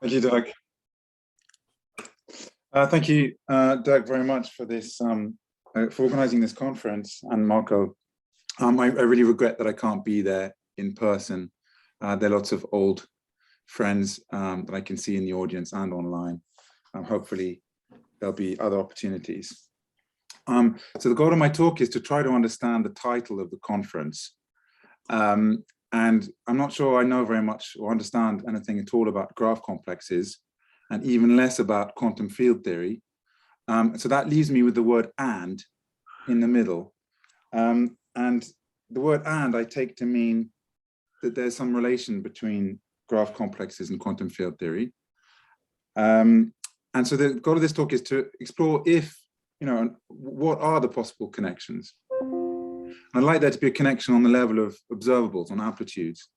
Thank you, Doug. Thank you, Doug, very much for this, for organizing this conference, and Marco. I really regret that I can't be there in person. There are lots of old friends that I can see in the audience and online. Hopefully, there'll be other opportunities. So the goal of my talk is to try to understand the title of the conference. And I'm not sure I know very much or understand anything at all about graph complexes, and even less about quantum field theory. So that leaves me with the word "and" in the middle. And the word "and" I take to mean that there's some relation between graph complexes and quantum field theory. And so the goal of this talk is to explore what are the possible connections. I'd like there to be a connection on the level of observables, on amplitudes,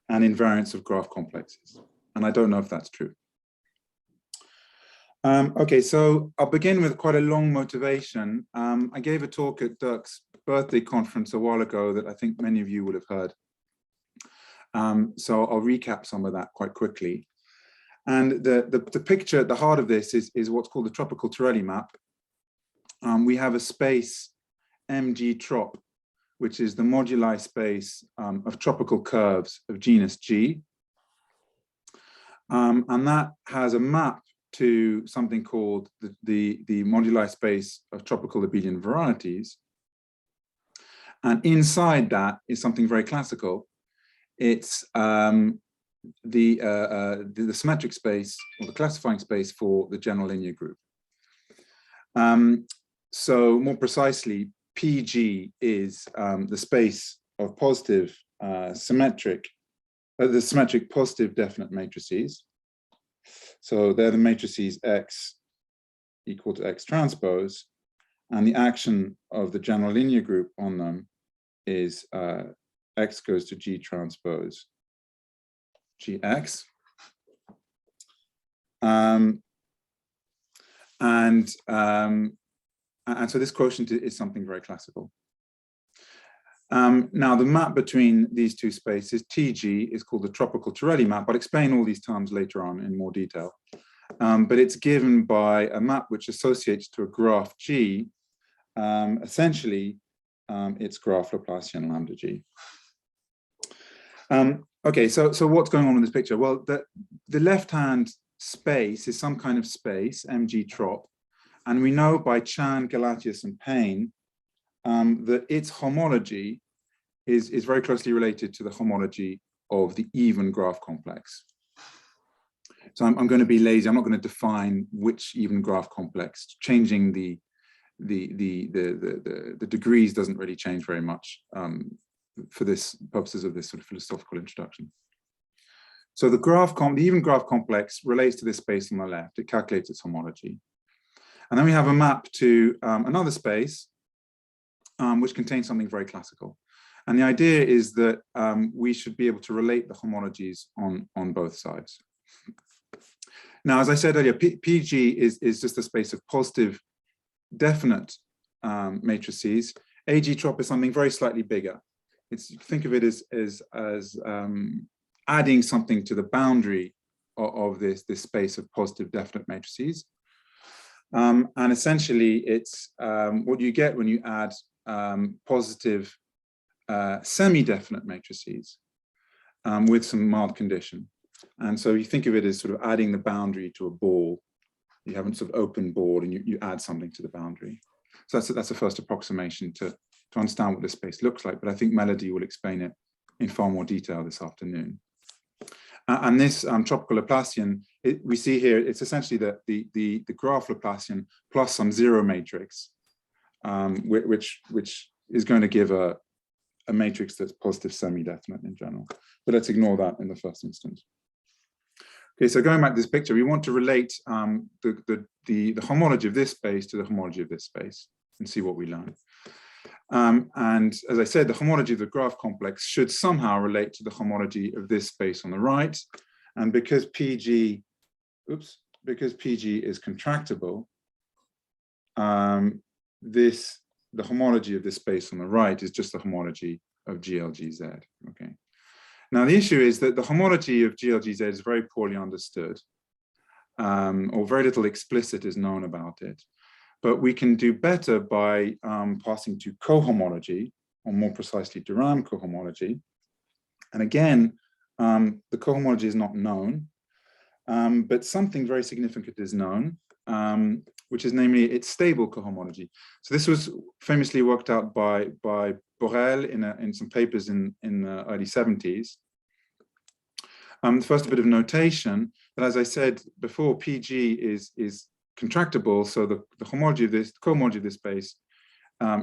and invariants of graph complexes. And I don't know if that's true. Okay, so I'll begin with quite a long motivation. I gave a talk at Dirk's birthday conference a while ago that I think many of you would have heard. So I'll recap some of that quite quickly. And the picture at the heart of this is what's called the tropical Torelli map. We have a space mg trop, which is the moduli space of tropical curves of genus G. And that has a map to something called the moduli space of tropical abelian varieties. And inside that is something very classical. It's the symmetric space, or the classifying space for the general linear group. So more precisely, PG is the space of positive the symmetric positive definite matrices. So they're the matrices X equal to X transpose, and the action of the general linear group on them is X goes to G transpose GX. And so this quotient is something very classical. Now the map between these two spaces, TG, is called the tropical Torelli map. I'll explain all these terms later on in more detail. But it's given by a map which associates to a graph G, essentially it's graph Laplacian lambda G. Okay, so what's going on in this picture? Well, the left-hand space is some kind of space, mg trop, and we know by Chan, Galatius, and Payne that its homology is very closely related to the homology of the even graph complex. So I'm going to be lazy. I'm not going to define which even graph complex. Changing the degrees doesn't really change very much for this purposes of this sort of philosophical introduction. So the even graph complex relates to this space on the left. It calculates its homology. And then we have a map to another space, which contains something very classical. And the idea is that we should be able to relate the homologies on both sides. Now, as I said earlier, PG is just a space of positive definite matrices. AG trop is something very slightly bigger. Think of it as adding something to the boundary of this space of positive definite matrices. And essentially, it's what you get when you add positive semi-definite matrices with some mild condition. And so you think of it as sort of adding the boundary to a ball. You have a sort of open board and you add something to the boundary. So that's the first approximation to understand what this space looks like. But I think Melody will explain it in far more detail this afternoon. And this tropical Laplacian, we see here, it's essentially the graph Laplacian plus some zero matrix, which is going to give a matrix that's positive semi-definite in general. But let's ignore that in the first instance. Okay, so going back to this picture, we want to relate the homology of this space to the homology of this space and see what we learn. And as I said, the homology of the graph complex should somehow relate to the homology of this space on the right. And because PG is contractible, the homology of this space on the right is just the homology of GLGZ. Okay. Now the issue is that the homology of GLGZ is very poorly understood. or very little explicit is known about it. But we can do better by passing to cohomology, or more precisely de Rham cohomology. And again, the cohomology is not known, but something very significant is known, which is namely its stable cohomology. So this was famously worked out by Borel in some papers in the early 70s. First, a bit of notation, that as I said before, PG is contractible, so the cohomology of this space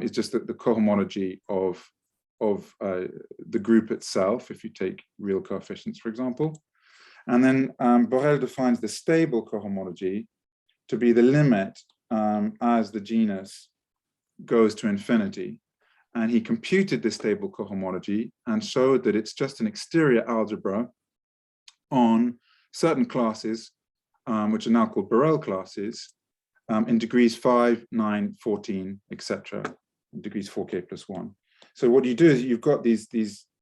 is just the cohomology of the group itself, if you take real coefficients, for example. And then Borel defines the stable cohomology to be the limit as the genus goes to infinity. And he computed this stable cohomology and showed that it's just an exterior algebra on certain classes, which are now called Borel classes, in degrees 5, 9, 14, etc., degrees 4k plus 1. So what you do is you've got these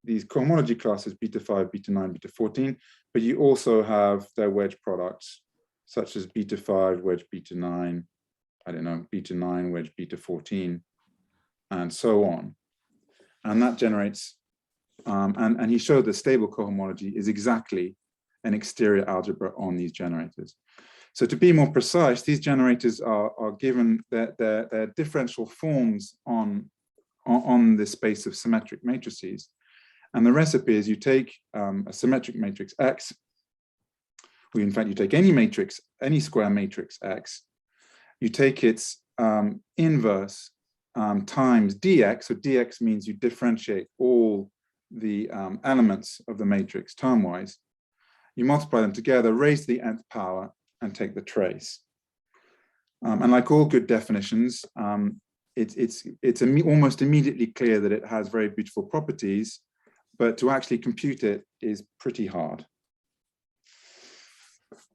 cohomology classes, beta 5, beta 9, beta 14, but you also have their wedge products, such as beta 5, wedge beta 9, I don't know, beta 9, wedge beta 14, and so on. And that generates, and he showed the stable cohomology is exactly an exterior algebra on these generators. So to be more precise, these generators are given their differential forms on the space of symmetric matrices. And the recipe is you take a symmetric matrix X, or in fact you take any matrix, any square matrix X, you take its inverse times dx, so dx means you differentiate all the elements of the matrix termwise, you multiply them together, raise to the nth power, and take the trace. And like all good definitions, it's almost immediately clear that it has very beautiful properties, but to actually compute it is pretty hard.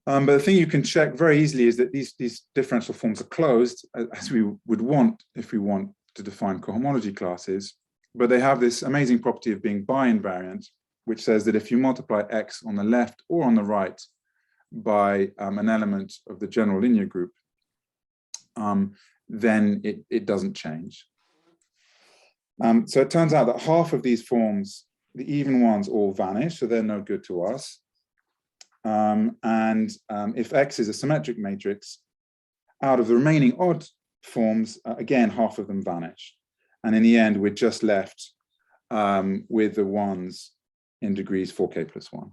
But the thing you can check very easily is that these differential forms are closed, as we would want if we want to define cohomology classes, but they have this amazing property of being bi-invariant, which says that if you multiply x on the left or on the right by an element of the general linear group, then it doesn't change. So it turns out that half of these forms, the even ones, all vanish, so they're no good to us. If X is a symmetric matrix, out of the remaining odd forms, again, half of them vanish. And in the end, we're just left with the ones in degrees 4k plus 1.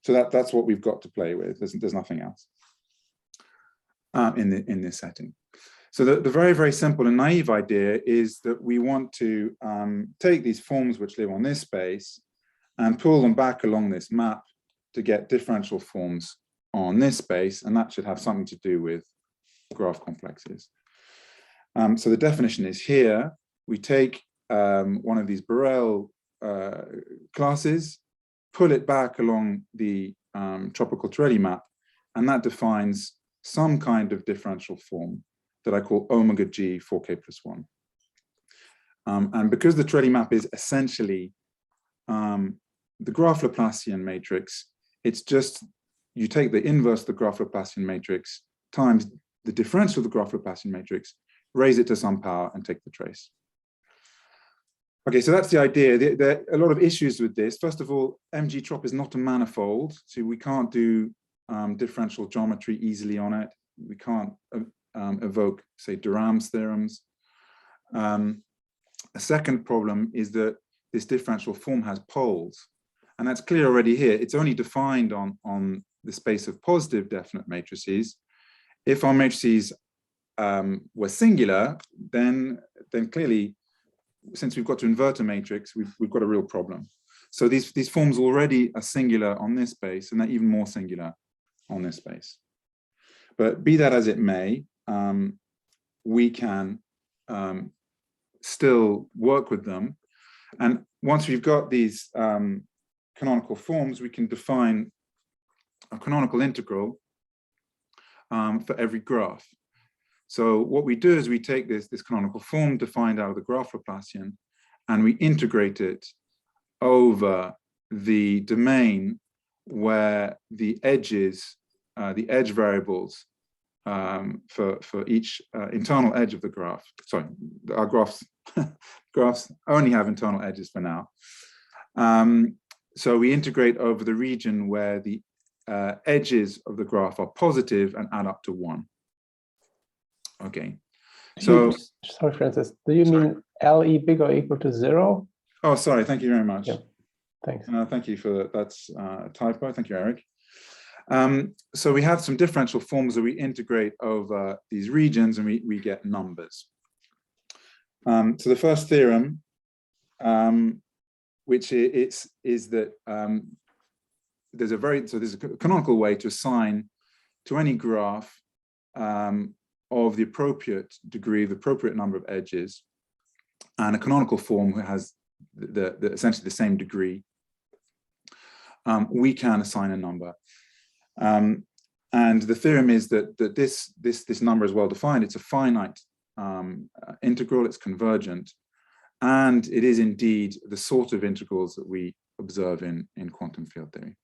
So that's what we've got to play with. There's nothing else in this setting. So the very, very simple and naive idea is that we want to take these forms which live on this space and pull them back along this map to get differential forms on this space, and that should have something to do with graph complexes. So the definition is here. We take one of these Borel classes, pull it back along the tropical Torelli map, and that defines some kind of differential form that I call omega g 4k plus 1. And because the Torelli map is essentially the graph Laplacian matrix, it's just, you take the inverse of the graph Laplacian matrix times the differential of the graph Laplacian matrix, raise it to some power, and take the trace. Okay, so that's the idea. There are a lot of issues with this. First of all, MG trop is not a manifold, so we can't do differential geometry easily on it. We can't evoke, say, de Rham's theorems. A second problem is that this differential form has poles. And that's clear already here. It's only defined on the space of positive definite matrices. If our matrices were singular, then clearly, since we've got to invert a matrix, we've got a real problem. So these forms already are singular on this space, and they're even more singular on this space. But be that as it may, we can still work with them. And once we've got these canonical forms, we can define a canonical integral for every graph. So what we do is we take this canonical form defined out of the graph Laplacian, and we integrate it over the domain where the edges the edge variables for each internal edge of the graph. Sorry, our graphs only have internal edges for now. So we integrate over the region where the edges of the graph are positive and add up to 1. Okay. So, sorry, Francis, do you mean LE bigger or equal to 0? Oh, sorry. Thank you very much. Yeah, thanks. Thank you for that. That's a typo. Thank you, Eric. So we have some differential forms that we integrate over these regions, and we get numbers. So the first theorem, which is that there's a canonical way to assign to any graph of the appropriate degree, the appropriate number of edges, and a canonical form who has essentially the same degree. We can assign a number. And the theorem is that this number is well defined. It's a finite integral, it's convergent, and it is indeed the sort of integrals that we observe in quantum field theory.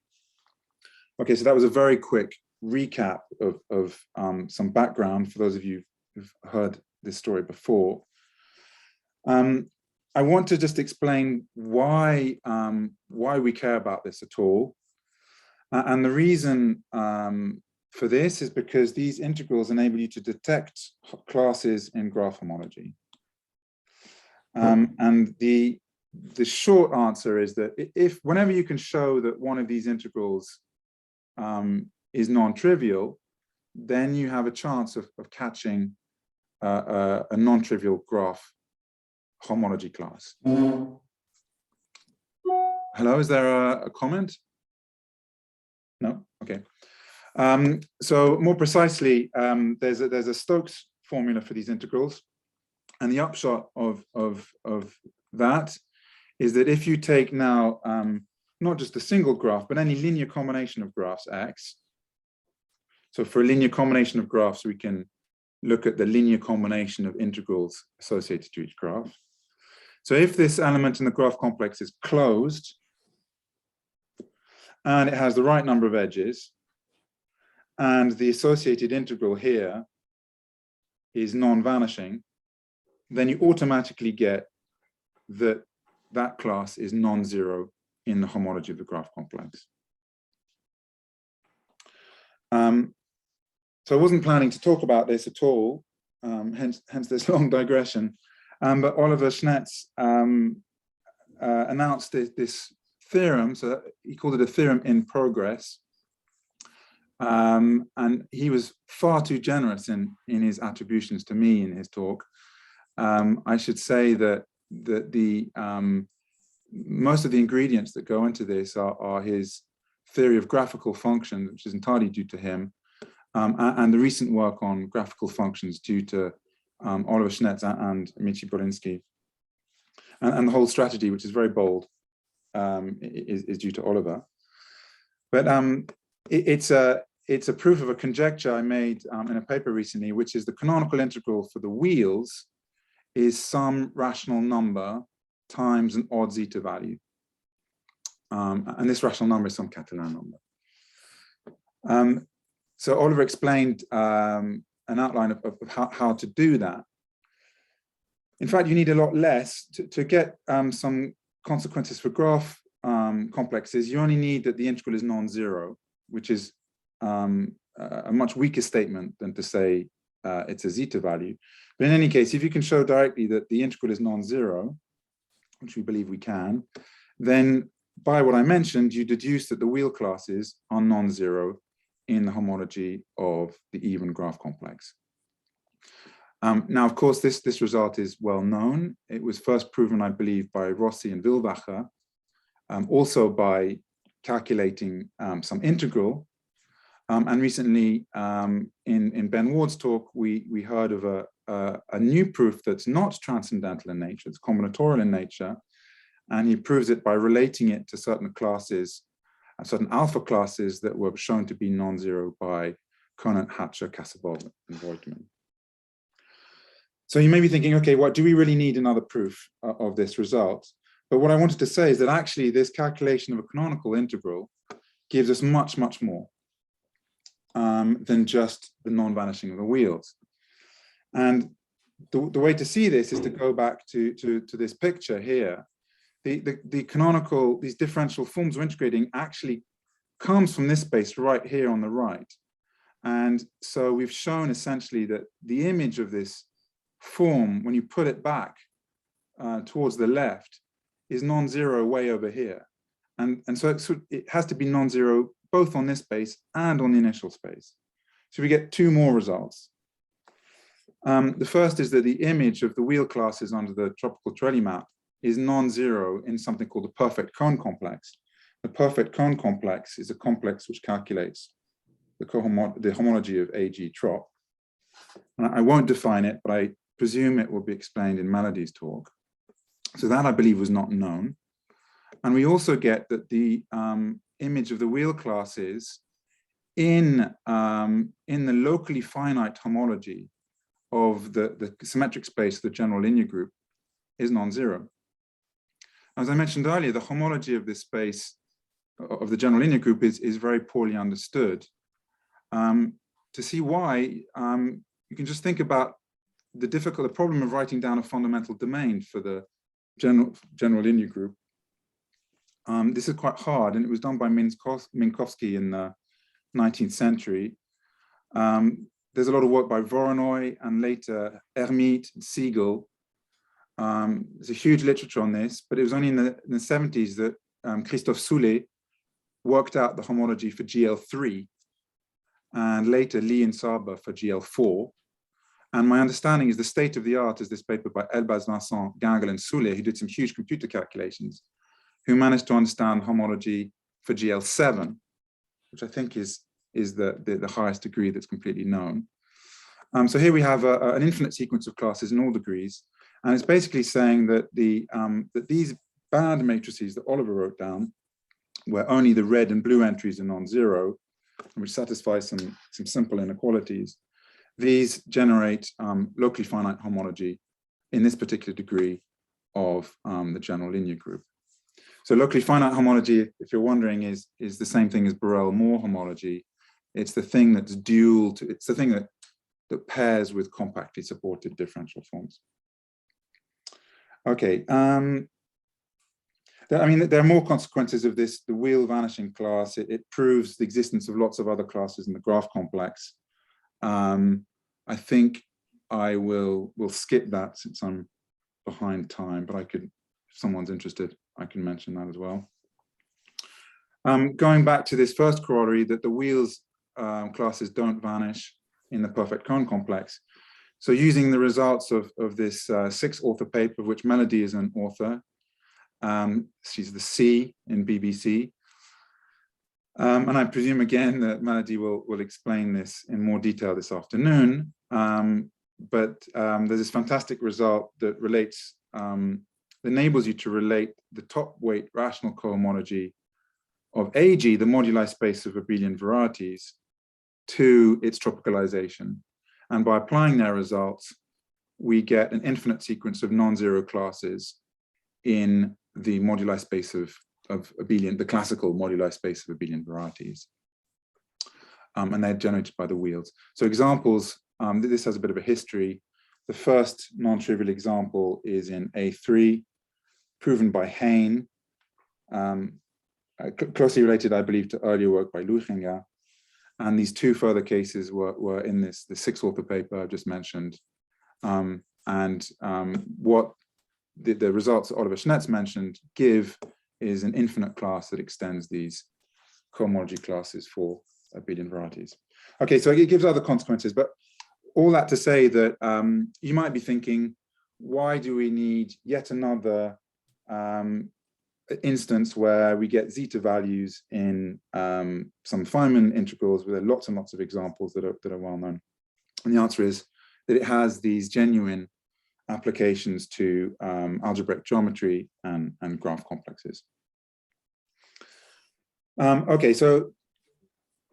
Okay, so that was a very quick recap of some background for those of you who've heard this story before. I want to just explain why we care about this at all. And the reason for this is because these integrals enable you to detect classes in graph homology. And the short answer is that whenever you can show that one of these integrals is non-trivial, then you have a chance of catching a non-trivial graph homology class. Hello, is there a comment? No? Okay. So more precisely, there's a Stokes formula for these integrals. And the upshot of that is that if you take now not just a single graph, but any linear combination of graphs X. So for a linear combination of graphs, we can look at the linear combination of integrals associated to each graph. So if this element in the graph complex is closed, and it has the right number of edges, and the associated integral here is non-vanishing, then you automatically get that class is non-zero in the homology of the graph complex. So I wasn't planning to talk about this at all, hence this long digression. But Oliver Schnetz announced this theorem, so he called it a theorem in progress. And he was far too generous in his attributions to me in his talk. I should say that most of the ingredients that go into this are his theory of graphical functions, which is entirely due to him, and the recent work on graphical functions due to Oliver Schnetz and Michi Borinsky. And the whole strategy, which is very bold, is due to Oliver. But it's a proof of a conjecture I made in a paper recently, which is the canonical integral for the wheels is some rational number times an odd zeta value. And this rational number is some Catalan number. So Oliver explained an outline of how to do that. In fact, you need a lot less to get some consequences for graph complexes. You only need that the integral is non-zero, which is a much weaker statement than to say it's a zeta value. But in any case, if you can show directly that the integral is non-zero, which we believe we can, then by what I mentioned, you deduce that the wheel classes are non-zero in the homology of the even graph complex. Now, of course, this result is well known. It was first proven, I believe, by Rossi and Wilbacher, also by calculating some integral. And recently, in Ben Ward's talk, we heard of a new proof that's not transcendental in nature, it's combinatorial in nature. And he proves it by relating it to certain classes, certain alpha classes that were shown to be non-zero by Conant, Hatcher, Kasabov, and Voigtman. So you may be thinking, okay, what do we really need another proof of this result? But what I wanted to say is that actually this calculation of a canonical integral gives us much, much more. than just the non-vanishing of the wheels. And the way to see this is to go back to this picture here. The canonical, these differential forms of integrating actually comes from this space right here on the right. And so we've shown essentially that the image of this form, when you put it back towards the left, is non-zero way over here. And so it has to be non-zero both on this space and on the initial space. So we get two more results. The first is that the image of the wheel classes under the tropical Torelli map is non-zero in something called the perfect cone complex. The perfect cone complex is a complex which calculates the homology of AG trop. And I won't define it, but I presume it will be explained in Melody's talk. So that, I believe, was not known. And we also get that the image of the wheel classes in the locally finite homology of the symmetric space of the general linear group is non-zero. As I mentioned earlier, the homology of this space of the general linear group is very poorly understood. To see why, you can just think about the problem of writing down a fundamental domain for the general linear group. This is quite hard, and it was done by Minkowski in the 19th century. There's a lot of work by Voronoi and later Hermite and Siegel. There's a huge literature on this, but it was only in the 70s that Christophe Soulet worked out the homology for GL3, and later Lee and Saber for GL4. And my understanding is the state of the art is this paper by Elbaz, Vincent, Gingel, and Soulet, who did some huge computer calculations, who managed to understand homology for GL7, which I think is the highest degree that's completely known. So here we have an infinite sequence of classes in all degrees, and it's basically saying that that these bad matrices that Oliver wrote down, where only the red and blue entries are non-zero, which satisfy some simple inequalities, these generate locally finite homology in this particular degree of the general linear group. So locally finite homology, if you're wondering, is the same thing as Borel-Moore homology. It's the thing that's dual to, it's the thing that pairs with compactly supported differential forms. Okay, I mean, there are more consequences of this. The wheel vanishing class, it proves the existence of lots of other classes in the graph complex. I think I will skip that since I'm behind time, but I could, if someone's interested, I can mention that as well. Going back to this first corollary that the wheels classes don't vanish in the perfect cone complex. So using the results of this 6-author paper, of which Melody is an author, she's the C in BBC. And I presume again that Melody will explain this in more detail this afternoon. But there's this fantastic result that relates, enables you to relate the top weight rational cohomology of AG, the moduli space of abelian varieties, to its tropicalization. And by applying their results, we get an infinite sequence of non-zero classes in the moduli space of abelian, the classical moduli space of abelian varieties. And they're generated by the wheels. So examples, this has a bit of a history. The first non-trivial example is in A3, proven by Hain, closely related, I believe, to earlier work by Luchinger. And these two further cases were in the 6-author paper I've just mentioned. What the results that Oliver Schnetz mentioned give is an infinite class that extends these cohomology classes for abelian varieties. Okay, so it gives other consequences, but all that to say that you might be thinking, why do we need yet another instance where we get zeta values in some Feynman integrals with lots and lots of examples that are well known? And the answer is that it has these genuine applications to algebraic geometry and graph complexes. Okay, so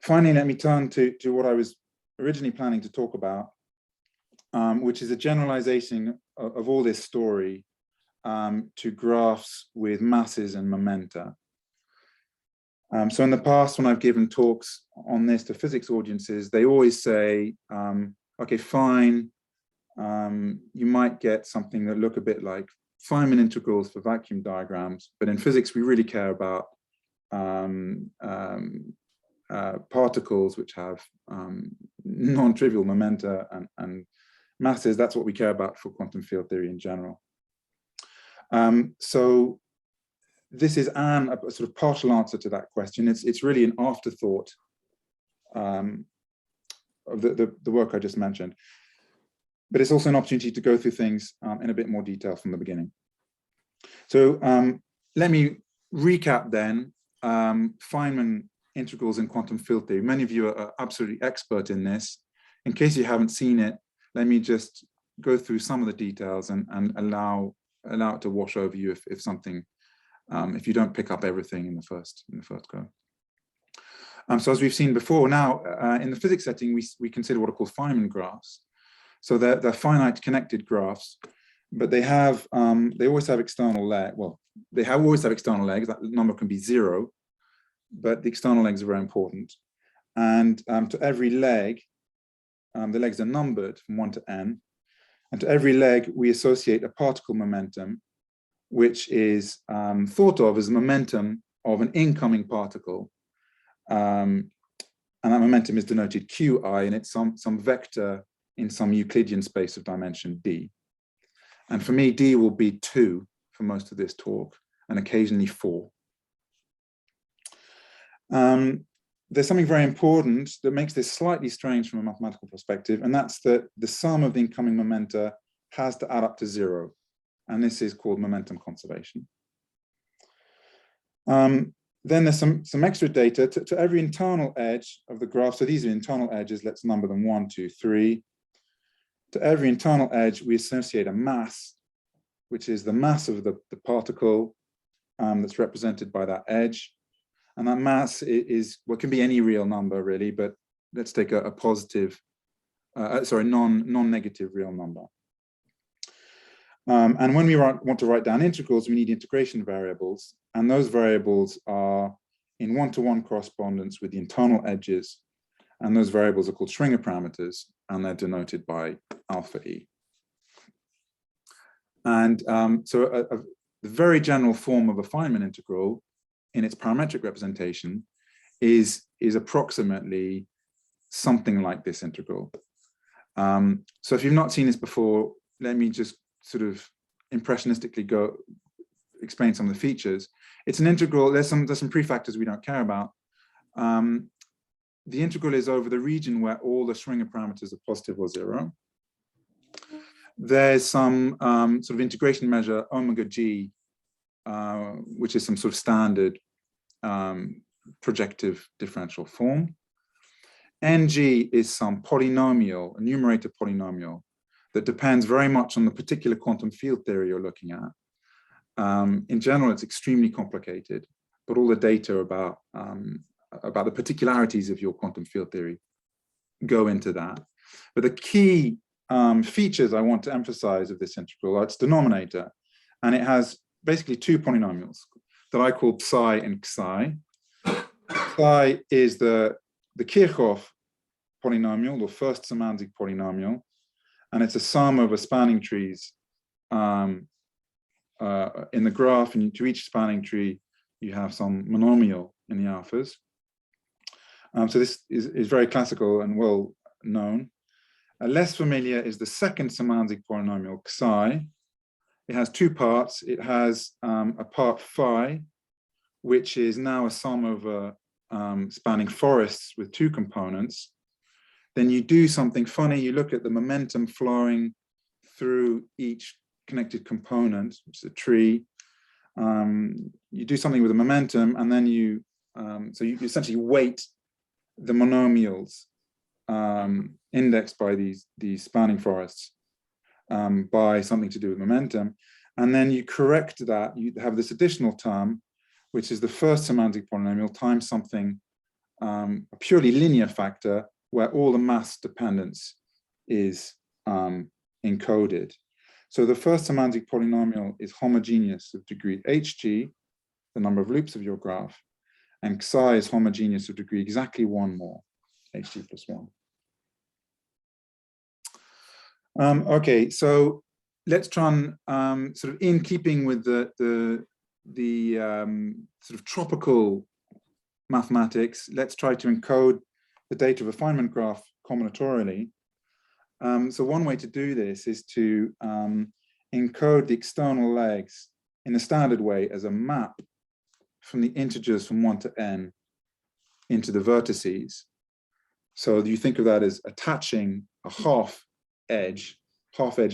finally, let me turn to what I was originally planning to talk about, which is a generalization of all this story to graphs with masses and momenta. So in the past, when I've given talks on this to physics audiences, they always say, okay, fine, you might get something that look a bit like Feynman integrals for vacuum diagrams, but in physics, we really care about particles which have non-trivial momenta and masses. That's what we care about for quantum field theory in general. So this is a sort of partial answer to that question. It's really an afterthought of the work I just mentioned. But it's also an opportunity to go through things in a bit more detail from the beginning. So let me recap then Feynman integrals in quantum field theory. Many of you are absolutely expert in this. In case you haven't seen it, let me just go through some of the details and allow it to wash over you if something, if you don't pick up everything in the first go. So as we've seen before, now in the physics setting, we consider what are called Feynman graphs. So they're finite connected graphs, but they always have external leg. Well, always have external legs. That number can be 0, but the external legs are very important. And to every leg, the legs are numbered from 1 to n. And to every leg, we associate a particle momentum, which is thought of as the momentum of an incoming particle. And that momentum is denoted qi, and it's some vector in some Euclidean space of dimension d. And for me, d will be 2 for most of this talk, and occasionally 4. There's something very important that makes this slightly strange from a mathematical perspective, and that's that the sum of the incoming momenta has to add up to 0. And this is called momentum conservation. Then there's some extra data to every internal edge of the graph. So these are internal edges. Let's number them 1, 2, 3. To every internal edge, we associate a mass, which is the mass of the particle that's represented by that edge. And that mass is what can be any real number, really, but let's take a positive, non-negative real number. And when we want to write down integrals, we need integration variables. And those variables are in one-to-one correspondence with the internal edges. And those variables are called Schwinger parameters, and they're denoted by alpha e. And so the very general form of a Feynman integral in its parametric representation is approximately something like this integral. So if you've not seen this before, let me just sort of impressionistically explain some of the features. It's an integral. There's some prefactors we don't care about. The integral is over the region where all the Schwinger parameters are positive or 0. There's some sort of integration measure, omega g, which is some sort of standard projective differential form. Ng is some polynomial, a numerator polynomial, that depends very much on the particular quantum field theory you're looking at. In general, it's extremely complicated, but all the data about the particularities of your quantum field theory go into that. But the key features I want to emphasize of this integral are its denominator, and it has basically 2 polynomials that I call psi and xi. Psi is the Kirchhoff polynomial, or first semantic polynomial, and it's a sum over spanning trees in the graph, and to each spanning tree you have some monomial in the alphas. So this is very classical and well known. Less familiar is the second semantic polynomial, xi. It has 2 parts. It has a part phi, which is now a sum over spanning forests with 2 components. Then you do something funny. You look at the momentum flowing through each connected component, which is a tree. You do something with the momentum, and then you essentially weight the monomials indexed by these spanning forests by something to do with momentum. And then you correct that. You have this additional term, which is the first semantic polynomial times something, a purely linear factor, where all the mass dependence is encoded. So the first semantic polynomial is homogeneous of degree hg, the number of loops of your graph, and psi is homogeneous of degree exactly 1 more, hg plus 1. Okay, so let's try and sort of in keeping with the sort of tropical mathematics, let's try to encode the data of a Feynman graph combinatorially. So one way to do this is to encode the external legs in a standard way as a map from the integers from 1 to n into the vertices. So you think of that as attaching a half edge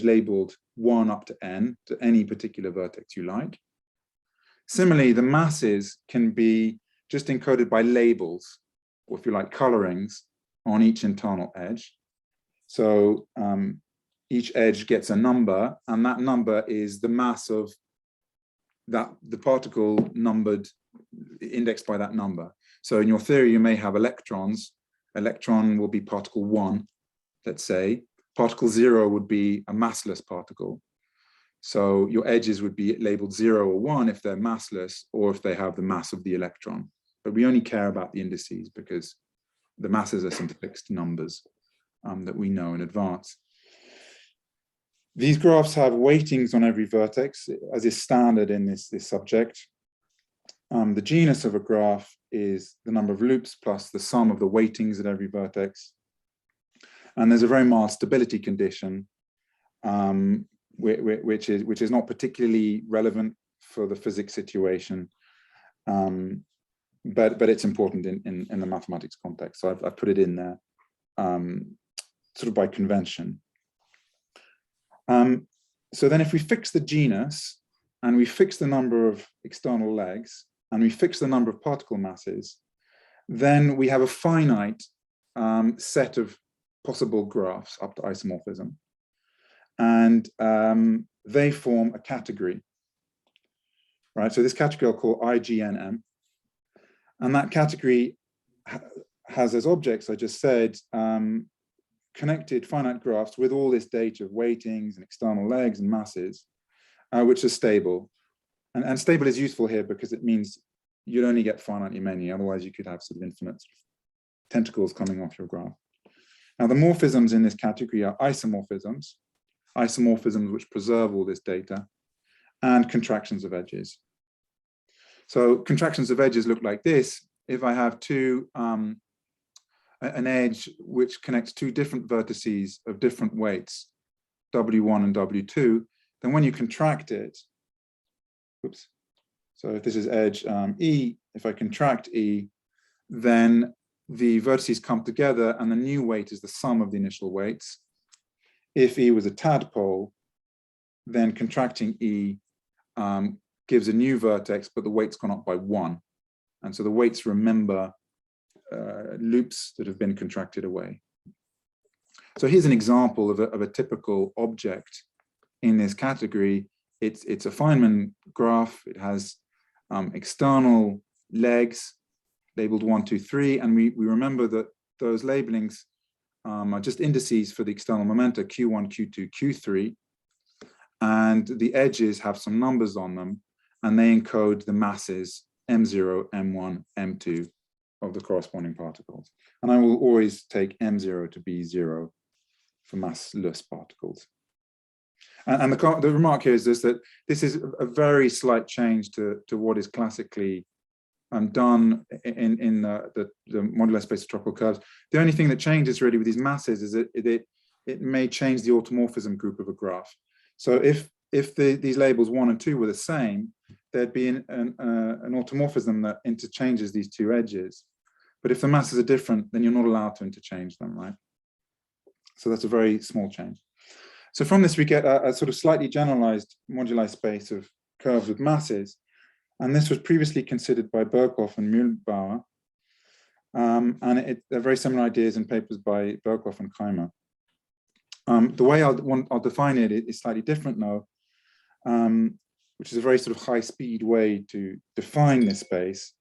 labeled 1 up to n to any particular vertex you like. Similarly, the masses can be just encoded by labels, or if you like, colorings on each internal edge. So each edge gets a number, and that number is the mass of the particle numbered, indexed by that number. So in your theory, you may have electrons. Electron will be particle 1, let's say. Particle 0 would be a massless particle. So your edges would be labeled 0 or 1 if they're massless, or if they have the mass of the electron. But we only care about the indices because the masses are some fixed numbers that we know in advance. These graphs have weightings on every vertex, as is standard in this subject. The genus of a graph is the number of loops plus the sum of the weightings at every vertex. And there's a very mild stability condition, which is not particularly relevant for the physics situation, but it's important in the mathematics context. So I've put it in there sort of by convention. So then if we fix the genus and we fix the number of external legs and we fix the number of particle masses, then we have a finite set of possible graphs up to isomorphism. And they form a category, right? So this category I'll call IGNM. And that category has as objects, I just said, connected finite graphs with all this data of weightings and external legs and masses, which are stable. And stable is useful here because it means you'd only get finitely many, otherwise you could have sort of infinite tentacles coming off your graph. Now the morphisms in this category are isomorphisms which preserve all this data, and contractions of edges. So contractions of edges look like this. If I have an edge which connects 2 different vertices of different weights, W1 and W2, then when you contract it, oops, so if this is edge E, if I contract E, then the vertices come together and the new weight is the sum of the initial weights. If E was a tadpole, then contracting E gives a new vertex, but the weight's gone up by 1. And so the weights remember loops that have been contracted away. So here's an example of a typical object in this category. It's a Feynman graph. It has external legs labeled 1, 2, 3, and we remember that those labelings are just indices for the external momenta Q1, Q2, Q3, and the edges have some numbers on them, and they encode the masses M0, M1, M2 of the corresponding particles. And I will always take M0 to be 0 for massless particles. And the remark here is this, that this is a very slight change to what is classically done in the modular space of tropical curves. The only thing that changes really with these masses is that it may change the automorphism group of a graph. So if these labels 1 and 2 were the same, there'd be an automorphism that interchanges these 2 edges. But if the masses are different, then you're not allowed to interchange them, right? So that's a very small change. So from this, we get a sort of slightly generalized moduli space of curves with masses. And this was previously considered by Birkhoff and Mühlbauer. And they're very similar ideas in papers by Birkhoff and Keimer. The way I'll define it is slightly different now, which is a very sort of high-speed way to define this space.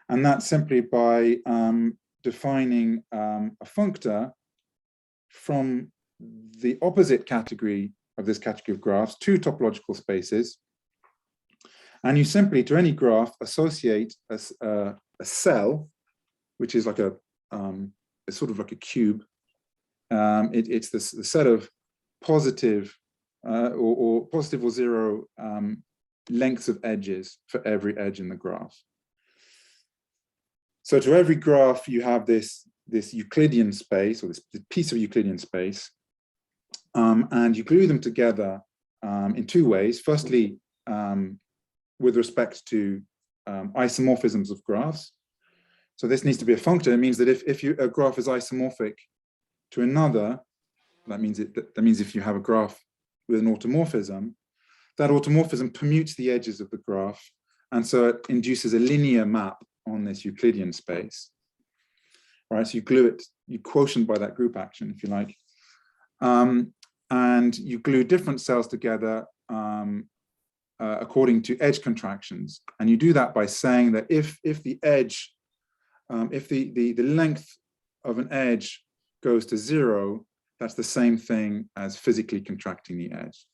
And that's simply by defining a functor from the opposite category of this category of graphs, 2 topological spaces. And you simply, to any graph, associate a cell, which is like it's sort of like a cube. It's the set of positive or positive or zero lengths of edges for every edge in the graph. So to every graph, you have this Euclidean space, or this piece of Euclidean space, and you glue them together in two ways. Firstly, with respect to isomorphisms of graphs. So this needs to be a function. It means that if a graph is isomorphic to another, that means if you have a graph with an automorphism, that automorphism permutes the edges of the graph, and so it induces a linear map on this Euclidean space. Right, so you glue it, you quotient by that group action, if you like, and you glue different cells together according to edge contractions, and you do that by saying that if the edge, if the length of an edge goes to 0, that's the same thing as physically contracting the edge.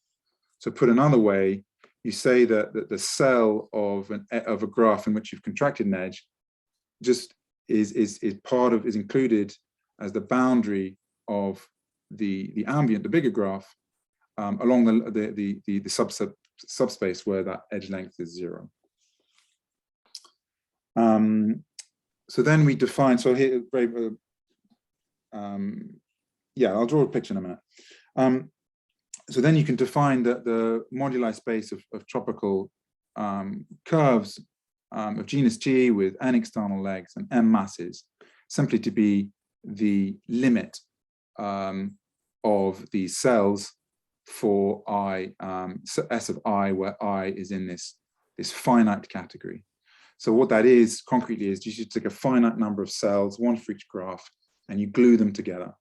So put another way, you say that the cell of a graph in which you've contracted an edge just is included as the boundary of the ambient, the bigger graph, along the subspace where that edge length is 0. So then we define, so here, yeah, I'll draw a picture in a minute. So then you can define the moduli space of tropical curves of genus G with n external legs and m masses, simply to be the limit of these cells for I, S of I, where I is in this finite category. So what that is, concretely, is you should take a finite number of cells, one for each graph, and you glue them together.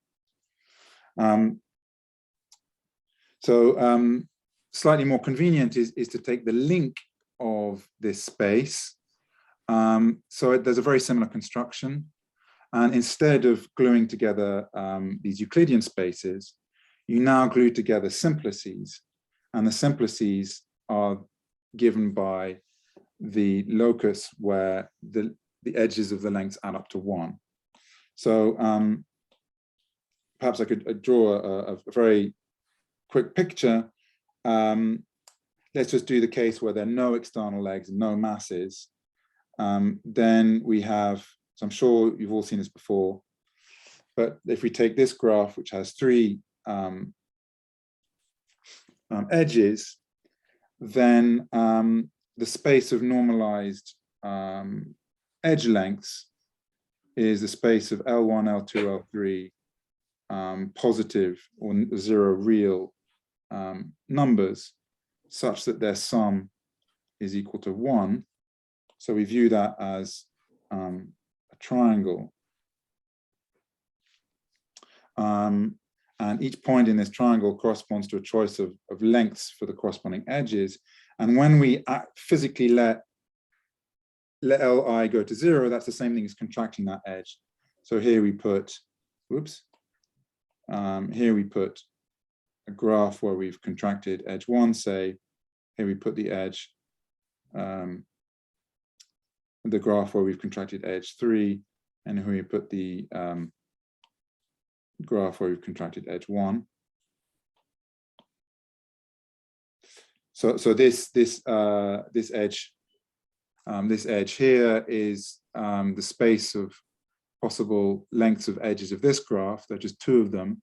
Slightly more convenient is to take the link of this space. There's a very similar construction. And instead of gluing together these Euclidean spaces, you now glue together simplices. And the simplices are given by the locus where the edges of the lengths add up to 1. So perhaps I could draw a very quick picture. Let's just do the case where there are no external legs and no masses. Then we have, so I'm sure you've all seen this before, but if we take this graph, which has 3 edges, then the space of normalized edge lengths is the space of L1, L2, L3 positive or 0 real numbers, such that their sum is equal to 1. So we view that as a triangle. And each point in this triangle corresponds to a choice of lengths for the corresponding edges. And when we physically let Li go to 0, that's the same thing as contracting that edge. So here we put, here we put a graph where we've contracted edge 1, say. Here we put the edge, the graph where we've contracted edge 3, and here we put the graph where we've contracted edge 1. So this edge here is the space of possible lengths of edges of this graph. There are just 2 of them,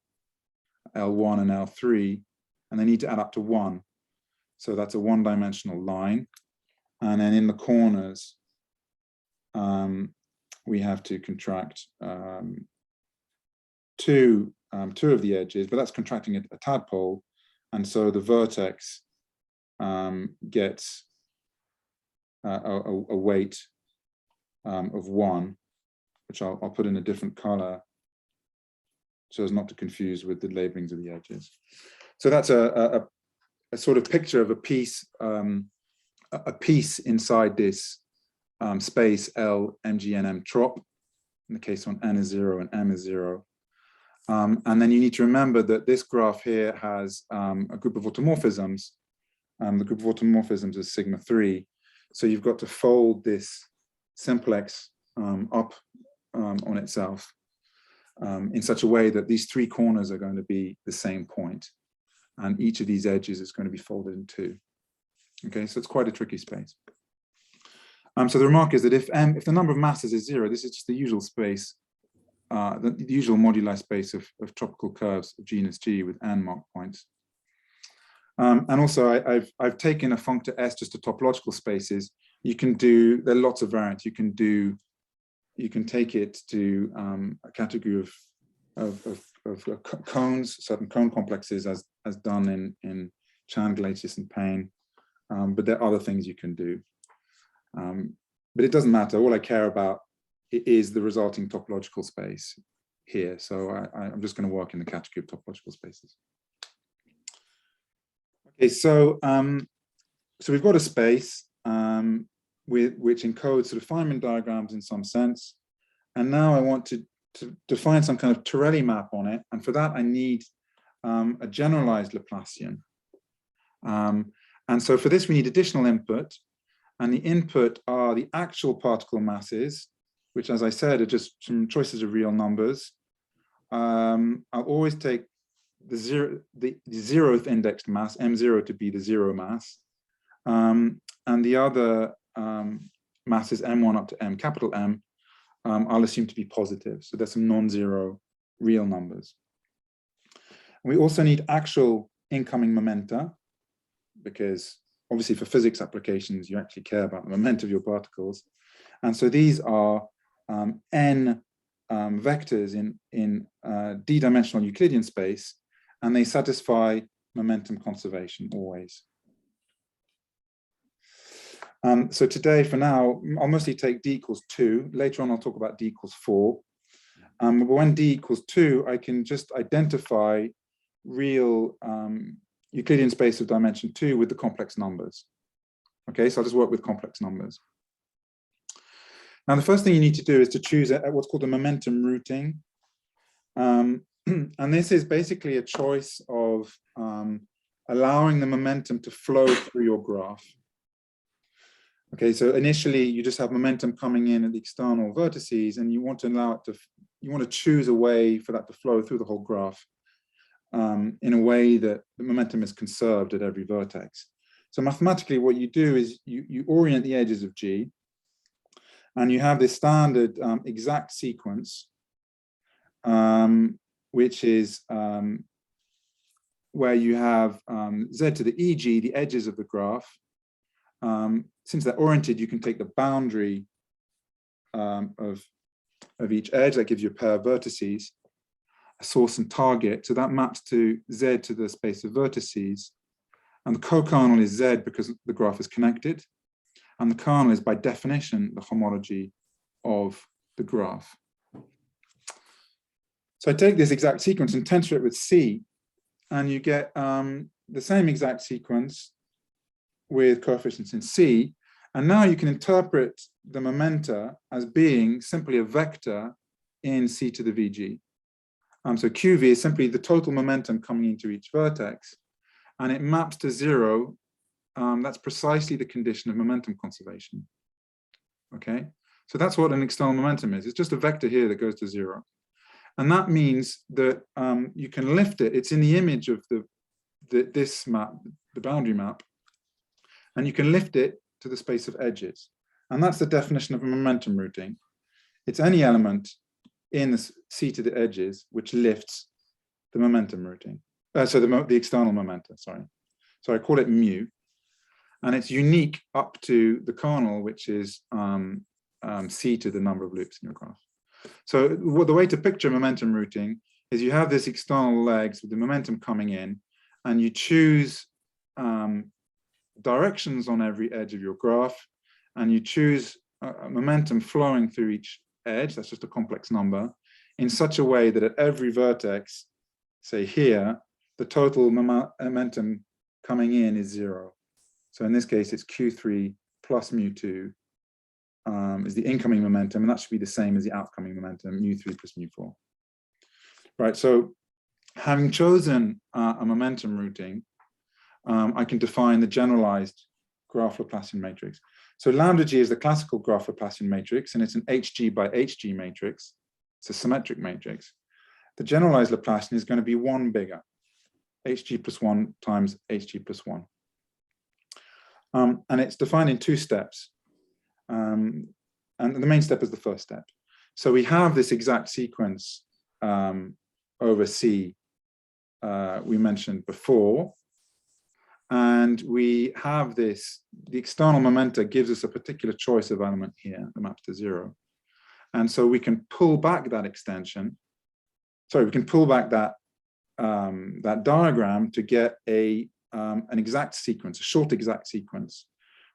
L1 and L3, and they need to add up to 1. So that's a 1-dimensional line. And then in the corners, we have to contract 2 of the edges, but that's contracting a tadpole. And so the vertex gets a weight of 1, which I'll put in a different color so as not to confuse with the labelings of the edges. So that's a sort of picture of a piece inside this space L, MG, and M trop, in the case when n is 0 and m is 0. And then you need to remember that this graph here has a group of automorphisms. The group of automorphisms is sigma 3. So you've got to fold this simplex up on itself in such a way that these three corners are going to be the same point, and each of these edges is going to be folded in two. Okay, so it's quite a tricky space. So the remark is that if the number of masses is 0, this is just the usual space, the usual moduli space of tropical curves of genus G with n mark points. And also I've taken a functor S just to topological spaces. You can do, there are lots of variants. You can take it to a category of cones, certain cone complexes as done in Chan, Glacius, and Payne. But there are other things you can do. But it doesn't matter. All I care about is the resulting topological space here. So I'm just going to work in the category of topological spaces. Okay, so we've got a space which encodes sort of Feynman diagrams in some sense. And now I want to define some kind of Torelli map on it. And for that, I need a generalized Laplacian. And so for this, we need additional input. And the input are the actual particle masses, which, as I said, are just some choices of real numbers. I'll always take the zeroth indexed mass, m0, to be the zero mass. And the other masses, m1 up to m, capital M, I'll assume to be positive. So there's some non-zero real numbers. We also need actual incoming momenta, because obviously for physics applications, you actually care about the momenta of your particles. And so these are n vectors in d-dimensional Euclidean space, and they satisfy momentum conservation always. So today, for now, I'll mostly take d equals 2. Later on, I'll talk about d equals 4. But when d equals 2, I can just identify real Euclidean space of dimension 2 with the complex numbers. Okay, so I'll just work with complex numbers. Now, the first thing you need to do is to choose what's called a momentum routing. And this is basically a choice of allowing the momentum to flow through your graph. Okay, so initially you just have momentum coming in at the external vertices, and you want to allow it to, you want to choose a way for that to flow through the whole graph in a way that the momentum is conserved at every vertex. So mathematically, what you do is you orient the edges of G, and you have this standard exact sequence, which is where you have Z to the EG, the edges of the graph. Since they're oriented, you can take the boundary of each edge. That gives you a pair of vertices, a source and target. So that maps to Z to the space of vertices. And the co-kernel is Z because the graph is connected. And the kernel is by definition the homology of the graph. So I take this exact sequence and tensor it with C, and you get the same exact sequence with coefficients in C. And now you can interpret the momenta as being simply a vector in C to the VG. So QV is simply the total momentum coming into each vertex, and it maps to 0. That's precisely the condition of momentum conservation. Okay, so that's what an external momentum is. It's just a vector here that goes to 0. And that means that you can lift it. It's in the image of this map, the boundary map, and you can lift it to the space of edges. And that's the definition of a momentum routing. It's any element in the C to the edges which lifts the momentum routing. So the external momenta, sorry. So I call it mu. And it's unique up to the kernel, which is C to the number of loops in your graph. So the way to picture momentum routing is you have this external legs with the momentum coming in, and you choose directions on every edge of your graph, and you choose a momentum flowing through each edge, that's just a complex number, in such a way that at every vertex, say here, the total momentum coming in is 0. So in this case, it's Q3 plus mu2 is the incoming momentum, and that should be the same as the outcoming momentum, mu3 plus mu4. Right, so having chosen a momentum routing, I can define the generalized graph Laplacian matrix. So lambda G is the classical graph Laplacian matrix, and it's an HG by HG matrix. It's a symmetric matrix. The generalized Laplacian is going to be one bigger, HG plus 1 times HG plus 1. And it's defined in 2 steps. And the main step is the first step. So we have this exact sequence over C we mentioned before. And we have this, the external momenta gives us a particular choice of element here, the maps to 0. And so we can pull back that extension. Sorry, we can pull back that, that diagram to get an exact sequence, a short exact sequence,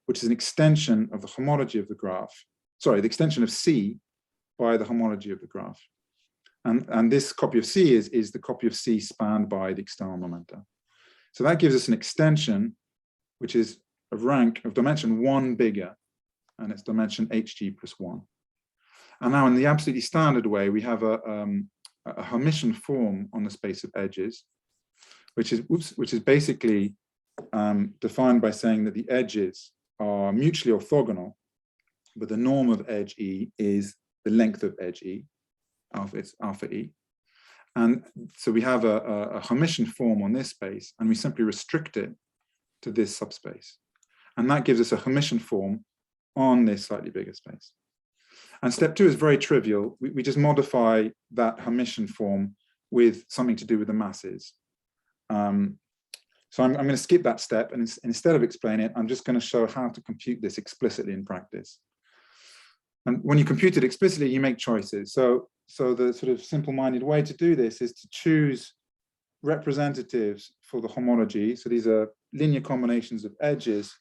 which is an extension of the homology of the graph. Sorry, the extension of C by the homology of the graph. And this copy of C is the copy of C spanned by the external momenta. So that gives us an extension, which is of rank of dimension 1 bigger, and it's dimension HG plus 1. And now in the absolutely standard way, we have a Hermitian form on the space of edges, which is basically defined by saying that the edges are mutually orthogonal, but the norm of edge E is the length of edge E, it's alpha E. And so we have a Hermitian form on this space, and we simply restrict it to this subspace. And that gives us a Hermitian form on this slightly bigger space. And step 2 is very trivial. We just modify that Hermitian form with something to do with the masses. So I'm going to skip that step, and instead of explaining it, I'm just going to show how to compute this explicitly in practice. And when you compute it explicitly, you make choices. So the sort of simple-minded way to do this is to choose representatives for the homology. So these are linear combinations of edges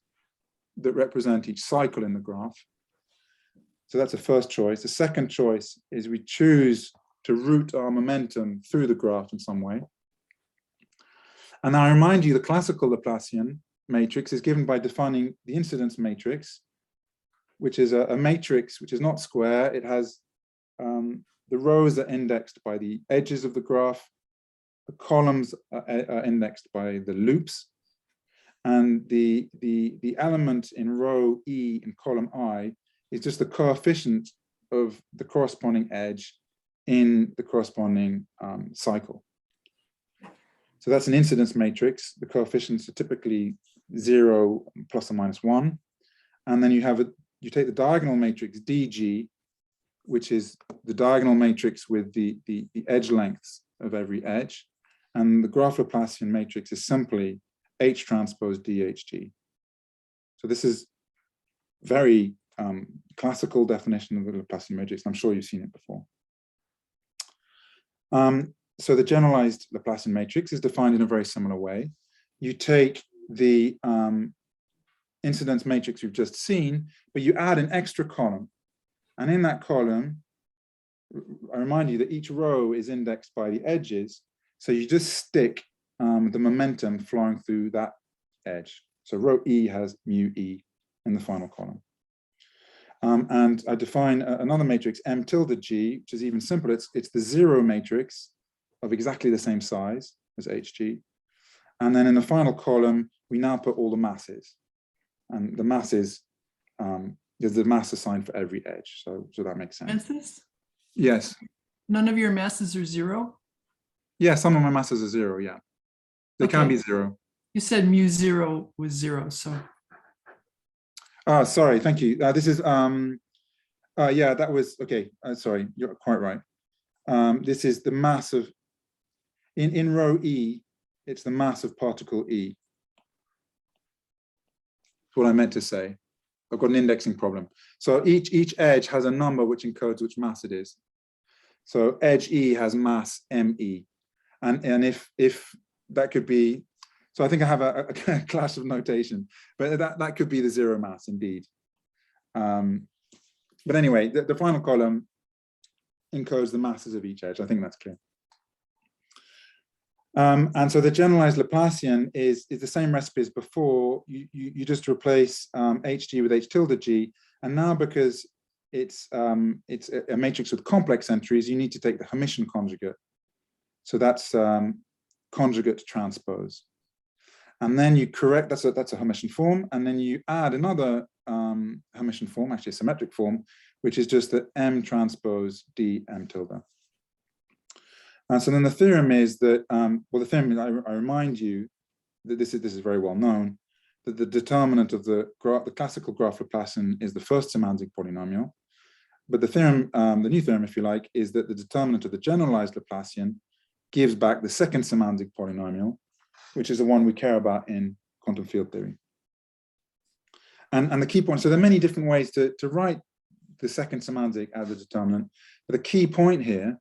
that represent each cycle in the graph. So that's the first choice. The second choice is we choose to route our momentum through the graph in some way. And now I remind you, the classical Laplacian matrix is given by defining the incidence matrix, which is a matrix which is not square. It has the rows are indexed by the edges of the graph. The columns are indexed by the loops. And the element in row E in column I is just the coefficient of the corresponding edge in the corresponding cycle. So that's an incidence matrix. The coefficients are typically 0 plus or minus 1. And then you take the diagonal matrix DG, which is the diagonal matrix with the edge lengths of every edge. And the graph Laplacian matrix is simply H transpose DHG. So this is very classical definition of the Laplacian matrix. I'm sure you've seen it before. So the generalized Laplacian matrix is defined in a very similar way. You take the incidence matrix you've just seen, but you add an extra column. And in that column, I remind you that each row is indexed by the edges. So you just stick the momentum flowing through that edge. So row E has mu E in the final column. And I define another matrix, M tilde G, which is even simpler. It's the 0 matrix of exactly the same size as HG. And then in the final column, we now put all the masses. And the masses, there's the mass assigned for every edge. So that makes sense. Francis? Yes. None of your masses are 0? Yeah, some of my masses are 0, yeah. They can be 0. You said mu 0 was 0, so. Oh, sorry, thank you. This is, yeah, that was, okay, sorry, you're quite right. This is the mass of, in row E, it's the mass of particle E. That's what I meant to say. I've got an indexing problem. So each edge has a number which encodes which mass it is. So edge E has mass ME. And if that could be, so I think I have a clash of notation, but that could be the 0 mass indeed. But anyway, the final column encodes the masses of each edge. I think that's clear. And so the generalized Laplacian is the same recipe as before. You just replace HG with H tilde G. And now because it's a matrix with complex entries, you need to take the Hermitian conjugate. So that's conjugate transpose. And then you correct, that's a Hermitian form. And then you add another Hermitian form, actually a symmetric form, which is just that M transpose D M tilde. And so then the theorem is that, well, the theorem, I remind you that this is very well known, that the determinant of the classical graph Laplacian is the first semantic polynomial. But the theorem, the new theorem, if you like, is that the determinant of the generalized Laplacian gives back the second semantic polynomial, which is the one we care about in quantum field theory. And the key point, so there are many different ways to write the second semantic as a determinant, but the key point here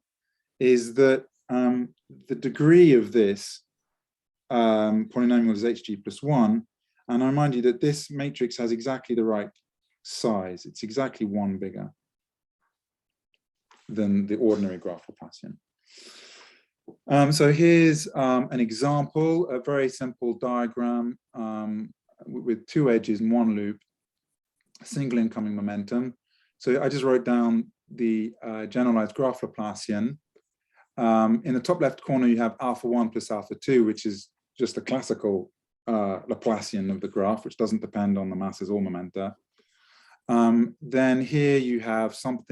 is that the degree of this polynomial is hg plus 1, and I remind you that this matrix has exactly the right size. It's exactly 1 bigger than the ordinary graph Laplacian. So here's an example, a very simple diagram with 2 edges and 1 loop, single incoming momentum. So I just wrote down the generalized graph Laplacian. In the top left corner, you have alpha 1 plus alpha 2, which is just the classical Laplacian of the graph, which doesn't depend on the masses or momenta. Then here you have some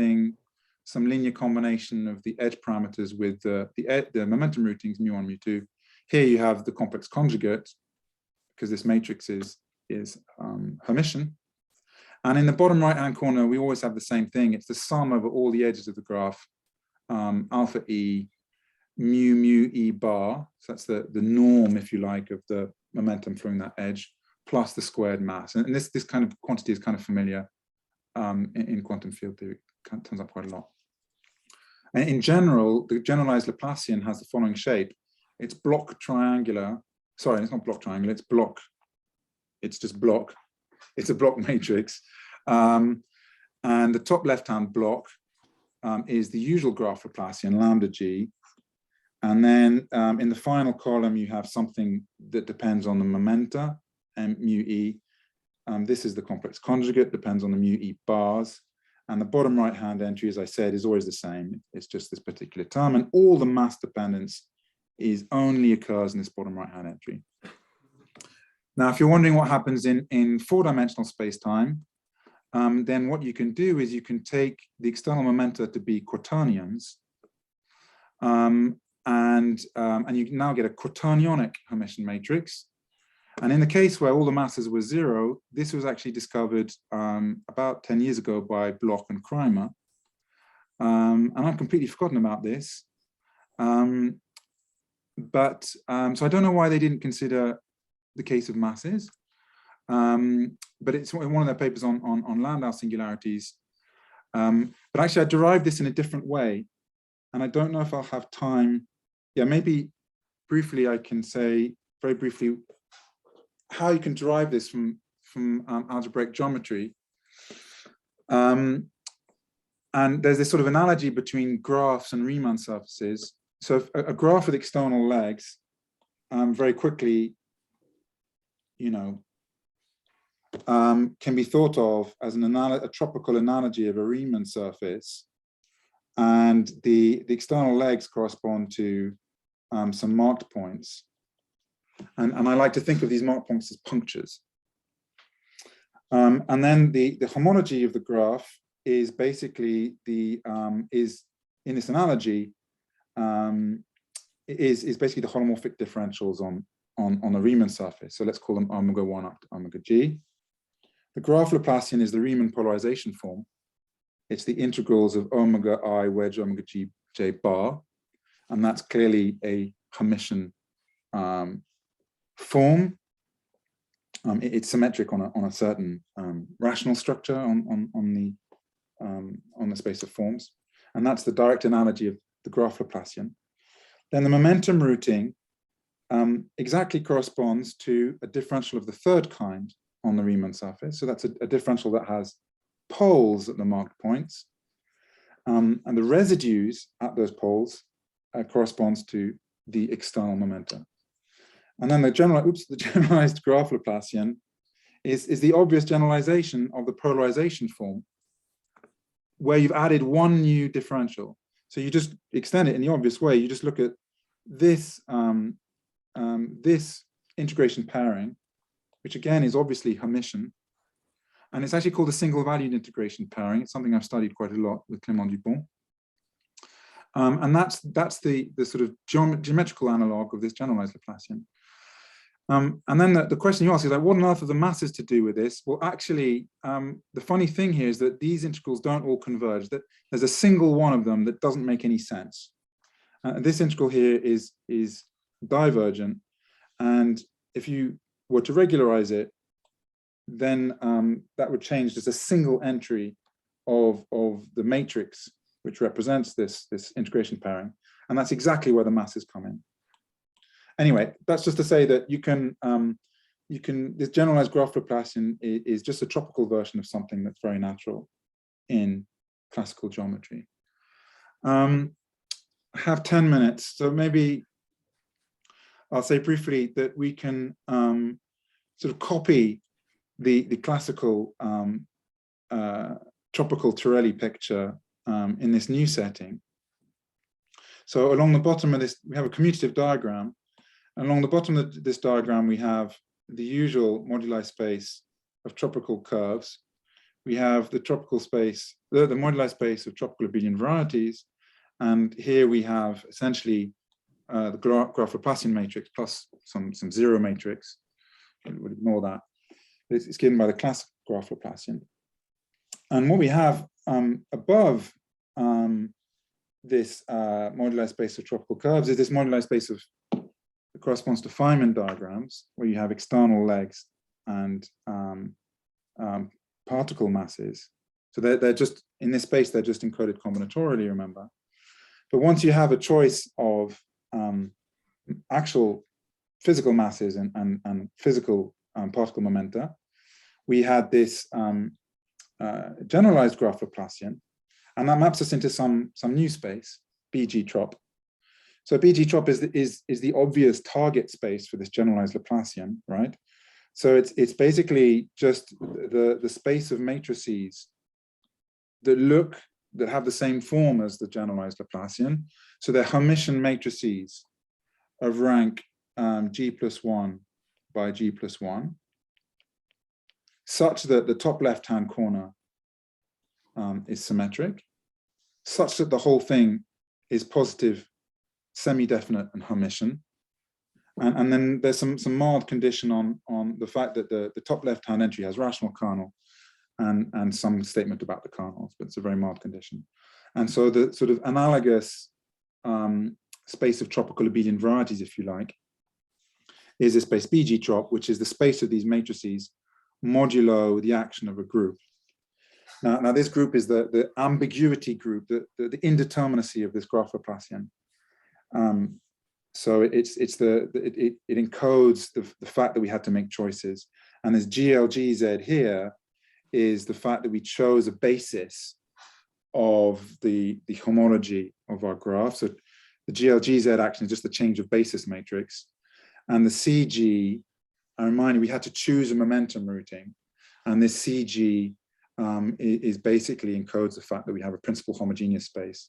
linear combination of the edge parameters with the momentum routings, mu1, mu2. Here you have the complex conjugate, because this matrix is Hermitian. And in the bottom right-hand corner, we always have the same thing. It's the sum over all the edges of the graph, alpha e, mu mu e bar. So that's the norm, if you like, of the momentum flowing that edge, plus the squared mass. And this kind of quantity is kind of familiar in quantum field theory. It turns up quite a lot. And in general, the generalized Laplacian has the following shape. It's block triangular. Sorry, it's not block triangular, it's block. It's just block. It's a block matrix. And the top left-hand block is the usual graph Laplacian, lambda g. And then in the final column, you have something that depends on the momenta, and mu e. This is the complex conjugate, depends on the mu e bars. And the bottom right-hand entry, as I said, is always the same. It's just this particular term. And all the mass dependence only occurs in this bottom right-hand entry. Now, if you're wondering what happens in four-dimensional space-time, then what you can do is you can take the external momenta to be quaternions, and you now get a quaternionic Hermitian matrix. And in the case where all the masses were 0, this was actually discovered about 10 years ago by Bloch and Kreimer. And I've completely forgotten about this. So I don't know why they didn't consider the case of masses. But it's one of their papers on Landau singularities. But actually, I derived this in a different way. And I don't know if I'll have time. Yeah, maybe briefly I can say, very briefly, how you can derive this from algebraic geometry. And there's this sort of analogy between graphs and Riemann surfaces. So if a graph with external legs, very quickly, can be thought of as a tropical analogy of a Riemann surface. And the external legs correspond to some marked points. And I like to think of these marked points as punctures. And then the homology of the graph is basically is in this analogy is basically the holomorphic differentials on the Riemann surface. So let's call them omega 1 up to omega g. The graph Laplacian is the Riemann polarization form. It's the integrals of omega I wedge omega g j bar, and that's clearly a Hermitian form. It's symmetric on a certain rational structure on the space of forms, and that's the direct analogy of the graph Laplacian. Then the momentum routing exactly corresponds to a differential of the third kind on the Riemann surface. So that's a differential that has poles at the marked points, and the residues at those poles corresponds to the external momenta. And then the generalized graph Laplacian is the obvious generalization of the polarization form, where you've added one new differential. So you just extend it in the obvious way. You just look at this, this integration pairing, which again is obviously Hermitian, And it's actually called a single valued integration pairing. It's something I've studied quite a lot with Clément Dupont. And that's the sort of geometrical analog of this generalized Laplacian. And then the question you ask is like, what on earth are the masses to do with this? Well, actually, the funny thing here is that these integrals don't all converge. That there's a single one of them that doesn't make any sense. This integral here is divergent. And if you were to regularize it, then that would change just a single entry of the matrix which represents this integration pairing. And that's exactly where the masses come in. Anyway, that's just to say that this generalized graph Laplacian is just a tropical version of something that's very natural in classical geometry. I have 10 minutes, so maybe I'll say briefly that we can sort of copy the classical tropical Torelli picture in this new setting. So along the bottom of this, we have a commutative diagram. And along the bottom of this diagram, we have the usual moduli space of tropical curves. We have the tropical space, the moduli space of tropical abelian varieties. And here we have essentially the graph Laplacian matrix plus some zero matrix. We'll ignore that. It's given by the classic graph Laplacian. And what we have above this moduli space of tropical curves is this moduli space of that corresponds to Feynman diagrams, where you have external legs and particle masses. So they're just, in this space, they're just encoded combinatorially, remember. But once you have a choice of actual physical masses and physical particle momenta, we had this generalized graph Laplacian, and that maps us into some new space, BG trop. So BG trop is the obvious target space for this generalized Laplacian, right? So it's basically just the space of matrices that have the same form as the generalized Laplacian. So they're Hermitian matrices of rank G+1 by G+1, such that the top left-hand corner is symmetric, such that the whole thing is positive, semi-definite, and Hermitian. And then there's some mild condition on the fact that the top left-hand entry has rational kernel and some statement about the kernels, but it's a very mild condition. And so the sort of analogous space of tropical abelian varieties, if you like, is this space BG trop, which is the space of these matrices modulo the action of a group. Now this group is the ambiguity group, the indeterminacy of this graph Laplacian. So it encodes the fact that we had to make choices. And this GLGZ here is the fact that we chose a basis of the homology of our graph. So the GLGZ action is just the change of basis matrix. And the CG, I remind you, we had to choose a momentum routing. And this CG is basically encodes the fact that we have a principal homogeneous space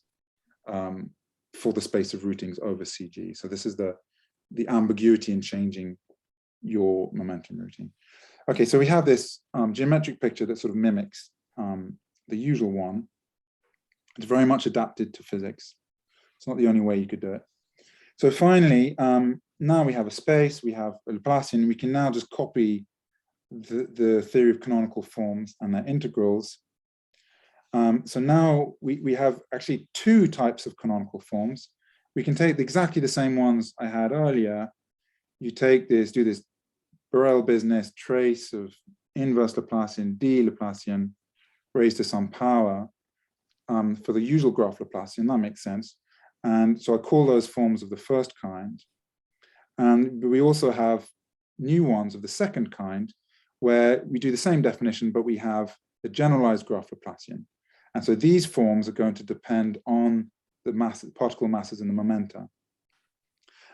for the space of routings over CG. So this is the ambiguity in changing your momentum routing. Okay, so we have this geometric picture that sort of mimics the usual one. It's very much adapted to physics. It's not the only way you could do it. So finally, now we have a space, we have a Laplacian, we can now just copy the theory of canonical forms and their integrals. So now we have actually two types of canonical forms. We can take exactly the same ones I had earlier. You take this, do this Borel business, trace of inverse Laplacian, d Laplacian, raised to some power for the usual graph Laplacian. That makes sense. And so I call those forms of the first kind. And we also have new ones of the second kind, where we do the same definition, but we have the generalized graph Laplacian. And so these forms are going to depend on the particle masses and the momenta.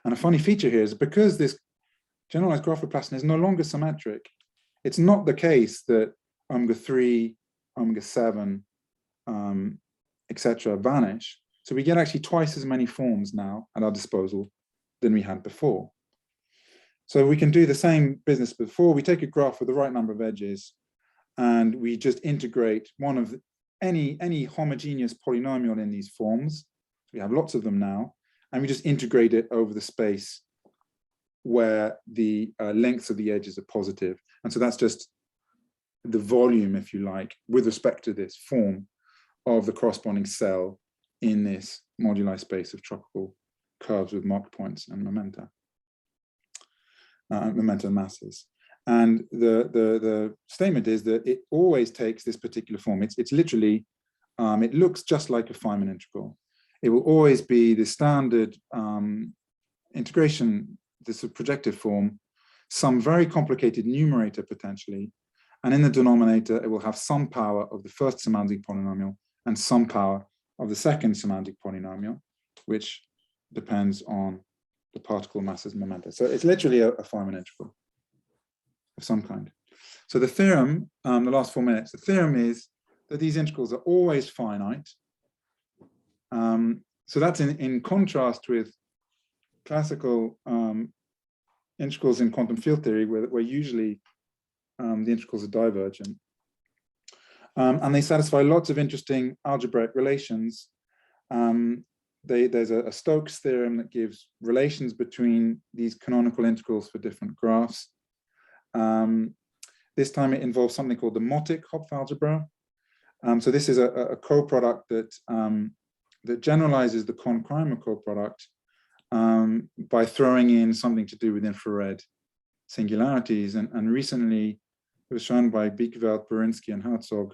And a funny feature here is because this generalized graph Laplacian is no longer symmetric, it's not the case that omega 3, omega 7, etc. vanish. So we get actually twice as many forms now at our disposal than we had before. So we can do the same business before. We take a graph with the right number of edges, and we just integrate one of any homogeneous polynomial in these forms. We have lots of them now, and we just integrate it over the space where the lengths of the edges are positive. And so that's just the volume, if you like, with respect to this form of the corresponding cell in this moduli space of tropical curves with marked points and momenta, momenta and masses. And the statement is that it always takes this particular form. It's literally, it looks just like a Feynman integral. It will always be the standard integration, this projective form, some very complicated numerator potentially, and in the denominator it will have some power of the first semantic polynomial and some power of the second semantic polynomial, which depends on the particle masses and momenta. So it's literally a Feynman integral of some kind. So the theorem, the last 4 minutes, the theorem is that these integrals are always finite. So that's in contrast with classical integrals in quantum field theory, where usually the integrals are divergent. And they satisfy lots of interesting algebraic relations. There's a Stokes theorem that gives relations between these canonical integrals for different graphs. This time it involves something called the Motic Hopf algebra. So this is a coproduct that generalizes the Kohn-Kreimer coproduct by throwing in something to do with infrared singularities. And recently it was shown by Biekveld, Berinsky, and Herzog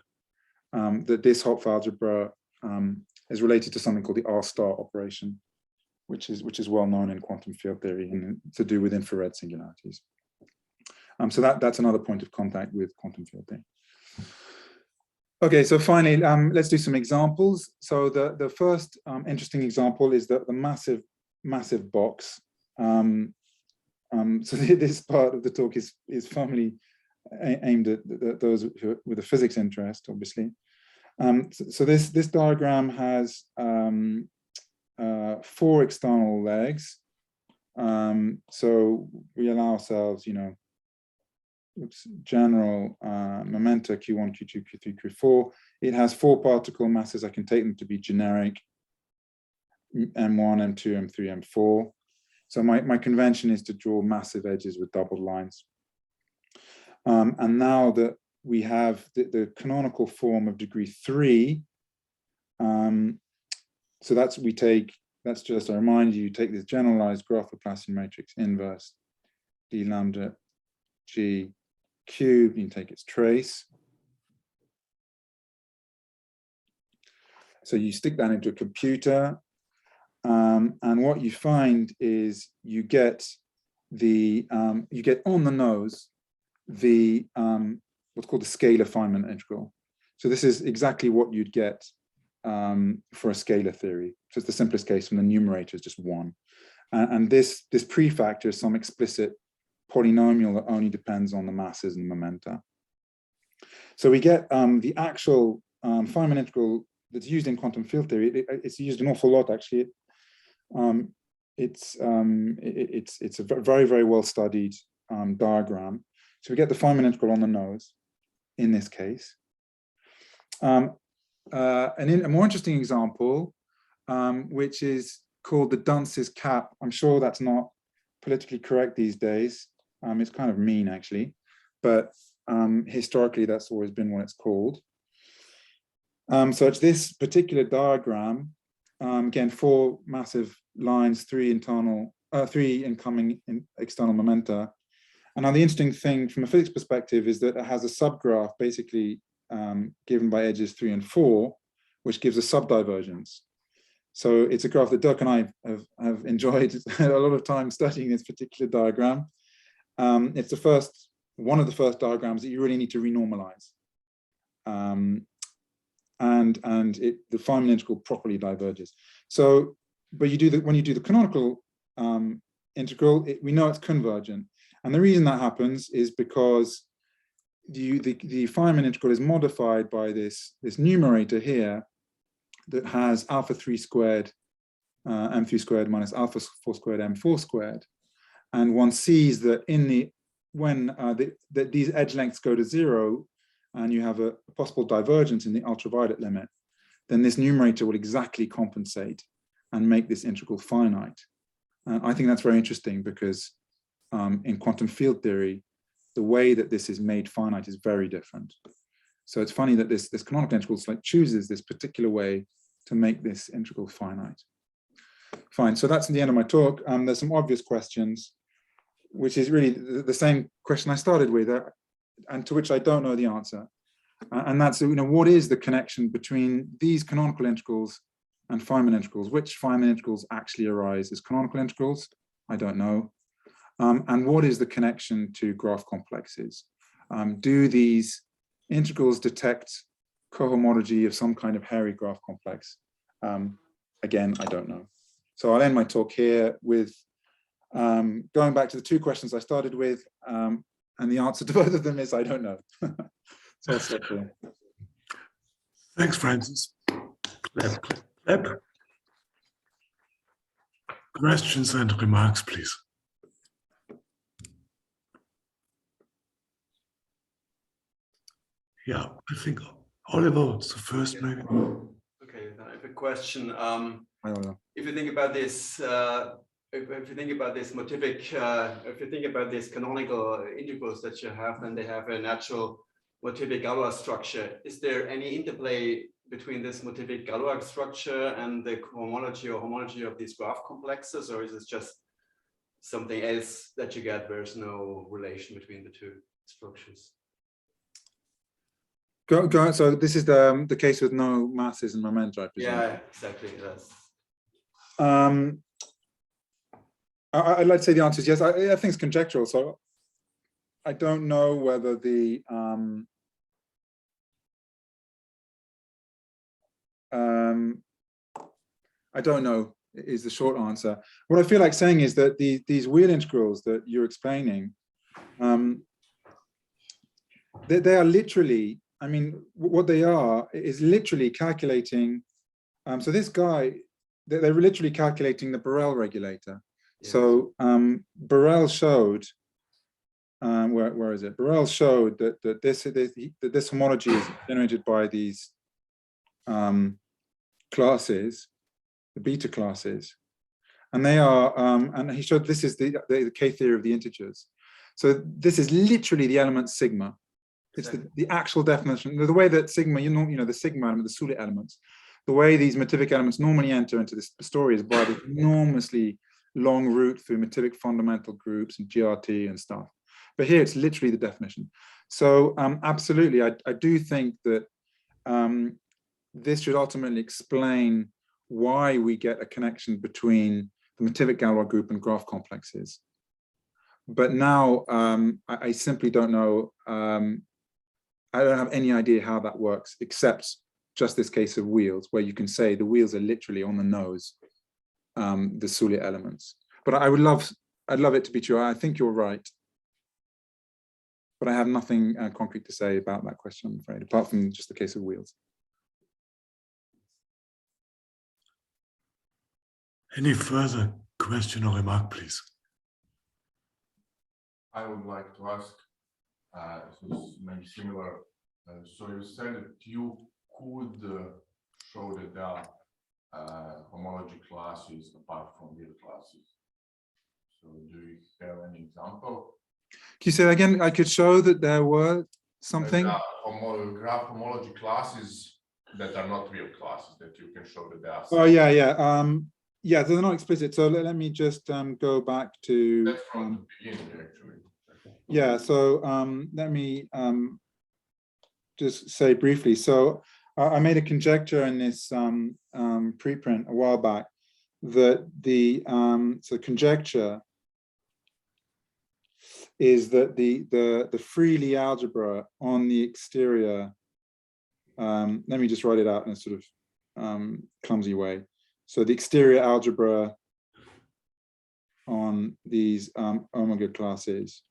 that this Hopf algebra is related to something called the R-star operation, which is well known in quantum field theory and to do with infrared singularities. So that's another point of contact with quantum field theory. Okay, so finally, let's do some examples. So the first interesting example is the massive box. So this part of the talk is firmly aimed at those with a physics interest, obviously. So this diagram has 4 external legs. So we allow ourselves, general momenta Q1, Q2, Q3, Q4. It has 4 particle masses. I can take them to be generic, M1, M2, M3, M4. So my convention is to draw massive edges with doubled lines. And now that we have the canonical form of degree 3, so that's just a reminder, you take this generalized graph Laplacian matrix inverse d lambda g cubed, you can take its trace. So you stick that into a computer, and what you find is you get on the nose the what's called the scalar Feynman integral. So this is exactly what you'd get for a scalar theory. So it's the simplest case, from the numerator is just 1, and this prefactor is some explicit polynomial that only depends on the masses and momenta. So we get the actual Feynman integral that's used in quantum field theory. It's used an awful lot, actually. It's a very, very well studied diagram. So we get the Feynman integral on the nose in this case. And in a more interesting example, which is called the Dunce's cap. I'm sure that's not politically correct these days. It's kind of mean, actually, but historically that's always been what it's called. So it's this particular diagram, again, 4 massive lines, 3 incoming external momenta. And now the interesting thing from a physics perspective is that it has a subgraph basically given by edges 3 and 4, which gives a subdivergence. So it's a graph that Dirk and I have enjoyed a lot of time studying this particular diagram. It's one of the first diagrams that you really need to renormalize. And the Feynman integral properly diverges. So, but when you do the canonical integral, we know it's convergent. And the reason that happens is because the Feynman integral is modified by this numerator here that has alpha 3 squared m3 squared minus alpha 4 squared m4 squared. And one sees that when these edge lengths go to 0, and you have a possible divergence in the ultraviolet limit, then this numerator will exactly compensate and make this integral finite. And I think that's very interesting because in quantum field theory, the way that this is made finite is very different. So it's funny that this canonical integral chooses this particular way to make this integral finite. Fine, so that's the end of my talk. There's some obvious questions, which is really the same question I started with, and to which I don't know the answer. And that's, what is the connection between these canonical integrals and Feynman integrals? Which Feynman integrals actually arise as canonical integrals? I don't know. And what is the connection to graph complexes? Do these integrals detect cohomology of some kind of hairy graph complex? Again, I don't know. So I'll end my talk here with going back to the two questions I started with, and the answer to both of them is I don't know. So I'll stop there. Thanks, Francis. Clap. Questions and remarks, please. Yeah, I think Oliver was the first, maybe. Okay, then I have a question. If you think about this, if you think about this motivic, if you think about these canonical integrals that you have, then they have a natural motivic Galois structure. Is there any interplay between this motivic Galois structure and the homology or homology of these graph complexes, or is it just something else that you get? There's no relation between the two structures. Go. So this is the case with no masses and momenta, I presume. Yeah, exactly. That's. I'd like to say the answer is yes. I think it's conjectural, so I don't know whether the I don't know is the short answer. What I feel like saying is that these wheel integrals that you're explaining, they are literally, I mean, what they are is literally calculating. So this guy, they're literally calculating the Borel regulator. Yes. So Borel showed, where is it? Borel showed that this homology is generated by these classes, the beta classes, and they are, and he showed this is the K theory of the integers. So this is literally the element sigma. It's the actual definition. The way that sigma, the sigma element, the Sulit elements, the way these motivic elements normally enter into this story is by this enormously long route through motivic fundamental groups and GRT and stuff. But here it's literally the definition. So absolutely, I do think that this should ultimately explain why we get a connection between the motivic Galois group and graph complexes. But now I simply don't know. I don't have any idea how that works, except just this case of wheels, where you can say the wheels are literally on the nose, the Sulit elements. But I'd love it to be true. I think you're right. But I have nothing concrete to say about that question, I'm afraid, apart from just the case of wheels. Any further question or remark, please? I would like to ask, so maybe similar. So you said that you could show that there are homology classes apart from real classes. So do you have any example? Can you say that again? I could show that there were something? There are graph homology classes that are not real classes that you can show that there are. Oh, yeah. Yeah, they're not explicit. So let me just go back to. That's from the beginning, actually. Yeah, so let me just say briefly. So I made a conjecture in this preprint a while back that the conjecture is that the Freely algebra on the exterior. Let me just write it out in a sort of clumsy way. So the exterior algebra on these omega classes.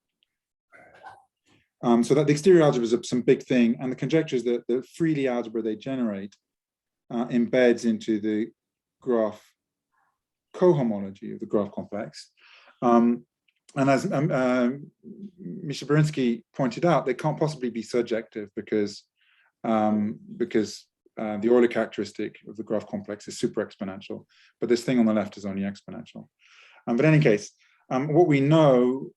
So that the exterior algebra is some big thing, and the conjecture is that the Freely algebra they generate embeds into the graph cohomology of the graph complex. And as Misha Berinsky pointed out, they can't possibly be surjective because the Euler characteristic of the graph complex is super exponential, but this thing on the left is only exponential. But in any case, what we know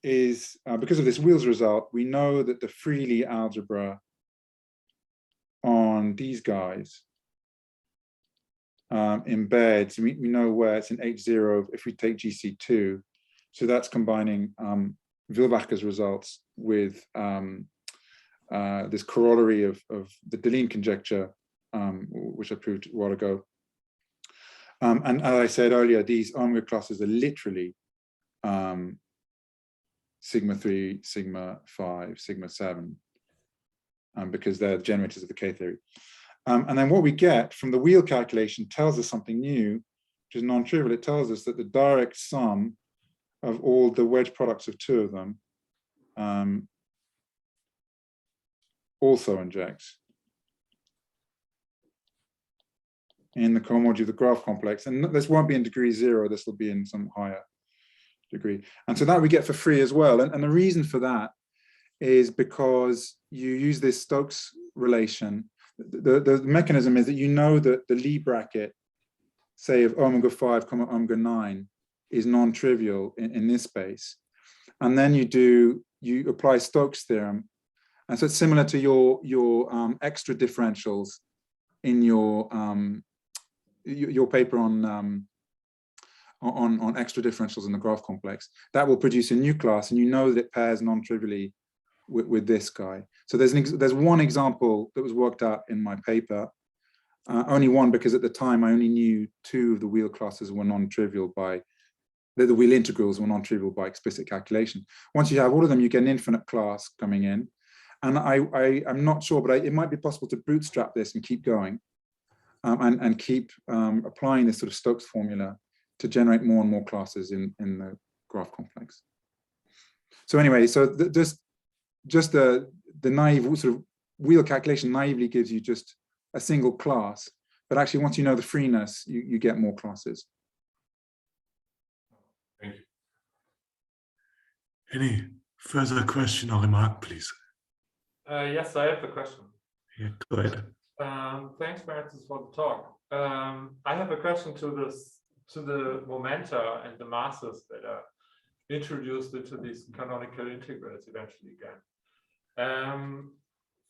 is because of this Wheels result, we know that the Freely algebra on these guys embeds, we know where it's in H0 if we take GC2. So that's combining Wilbacher's results with this corollary of the Deligne conjecture, which I proved a while ago. And as I said earlier, these omega classes are literally sigma 3, sigma 5, sigma 7, because they're generators of the K-theory. And then what we get from the wheel calculation tells us something new, which is non-trivial. It tells us that the direct sum of all the wedge products of two of them also injects in the cohomology of the graph complex. And this won't be in degree 0, this will be in some higher degree. And so that we get for free as well. And the reason for that is because you use this Stokes relation. The mechanism is that you know that the Lie bracket, say of omega 5, omega 9, is non-trivial in this space. And then you apply Stokes theorem. And so it's similar to your extra differentials in your paper on extra differentials in the graph complex. That will produce a new class, and you know that it pairs non-trivially with this guy. So there's one example that was worked out in my paper, only one, because at the time I only knew 2 of the wheel classes were non-trivial by, the wheel integrals were non-trivial by explicit calculation. Once you have all of them, you get an infinite class coming in. And I'm not sure, but it might be possible to bootstrap this and keep going and keep applying this sort of Stokes formula to generate more and more classes in the graph complex. So anyway, so just the naive sort of wheel calculation naively gives you just a single class, but actually once you know the freeness, you get more classes. Thank you. Any further question or remark, please? Yes, I have a question. Yeah, go ahead. Thanks, Francis, for the talk. I have a question to the momenta and the masses that are introduced into these canonical integrals eventually again.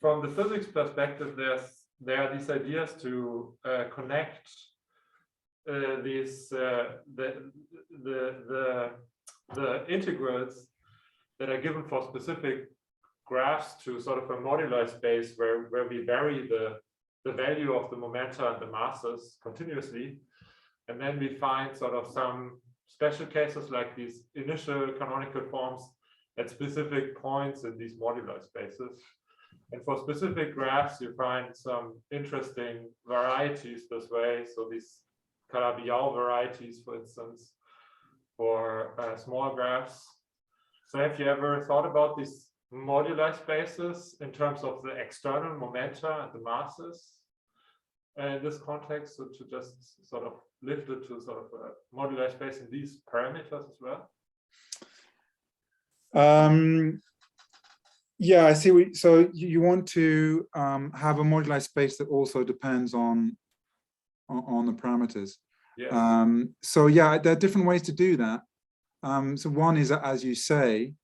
From the physics perspective, there are these ideas to connect the integrals that are given for specific graphs to sort of a moduli space where we vary the value of the momenta and the masses continuously, and then we find sort of some special cases like these initial canonical forms at specific points in these moduli spaces. And for specific graphs, you find some interesting varieties this way. So these Calabi-Yau varieties, for instance, for small graphs. So have you ever thought about these moduli spaces in terms of the external momenta and the masses in this context? So to just sort of lift it to sort of a moduli space in these parameters as well? Yeah, I see. So you want to have a moduli space that also depends on the parameters. Yes. So yeah, there are different ways to do that. So one is, as you say,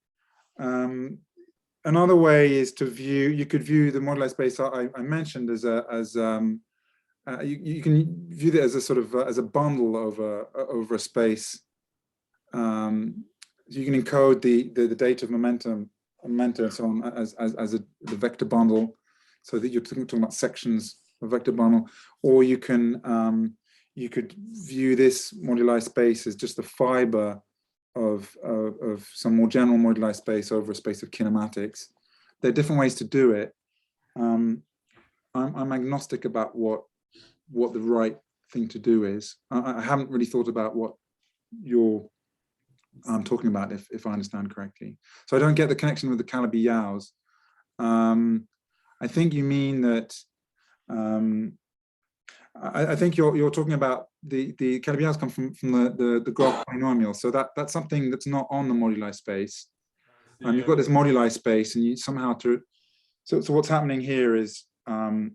another way is to view. You could view the moduli space I mentioned as you can view it as a sort of as a bundle over a space. You can encode the data of momentum and so on as the vector bundle, so that you're talking about sections of vector bundle, or you can you could view this moduli space as just a fiber of some more general moduli space over a space of kinematics. There are different ways to do it. I'm agnostic about what the right thing to do is. I haven't really thought about what you're talking about, if I understand correctly. So I don't get the connection with the Calabi-Yaus. I think you mean that I think you're talking about the Calabi-Yau come from the graph polynomial. So that's something that's not on the moduli space. You've got this moduli space, and you somehow so what's happening here is yeah,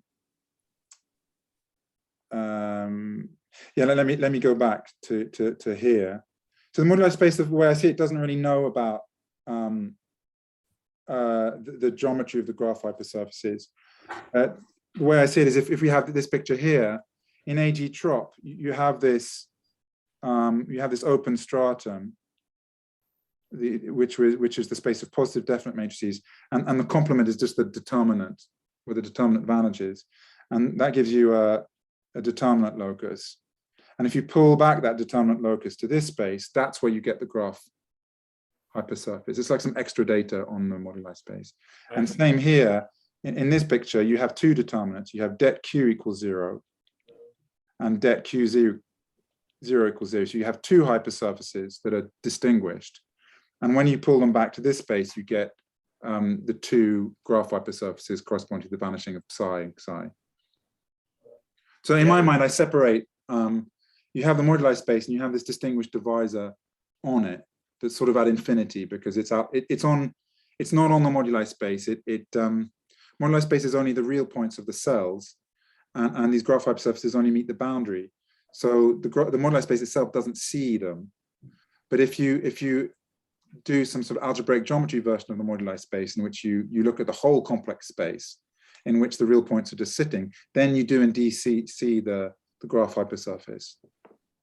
let me go back to here. So the moduli space, the way I see it, doesn't really know about the geometry of the graph hypersurfaces. The way I see it is if we have this picture here, in AG trop, you have this open stratum, which is the space of positive definite matrices, and the complement is just the determinant, where the determinant vanishes, and that gives you a determinant locus. And if you pull back that determinant locus to this space, that's where you get the graph hypersurface. It's like some extra data on the moduli space. And same here, in this picture, you have two determinants. You have det q equals 0 and det q 0 equals 0. So you have two hypersurfaces that are distinguished. And when you pull them back to this space, you get the two graph hypersurfaces corresponding to the vanishing of psi and psi. So in my mind, I separate, you have the moduli space and you have this distinguished divisor on it that's sort of at infinity, because it's not on the moduli space. Moduli space is only the real points of the cells, and these graph hypersurfaces only meet the boundary. So the moduli space itself doesn't see them. But if you do some sort of algebraic geometry version of the moduli space, in which you look at the whole complex space, in which the real points are just sitting, then you do indeed see the graph hypersurface.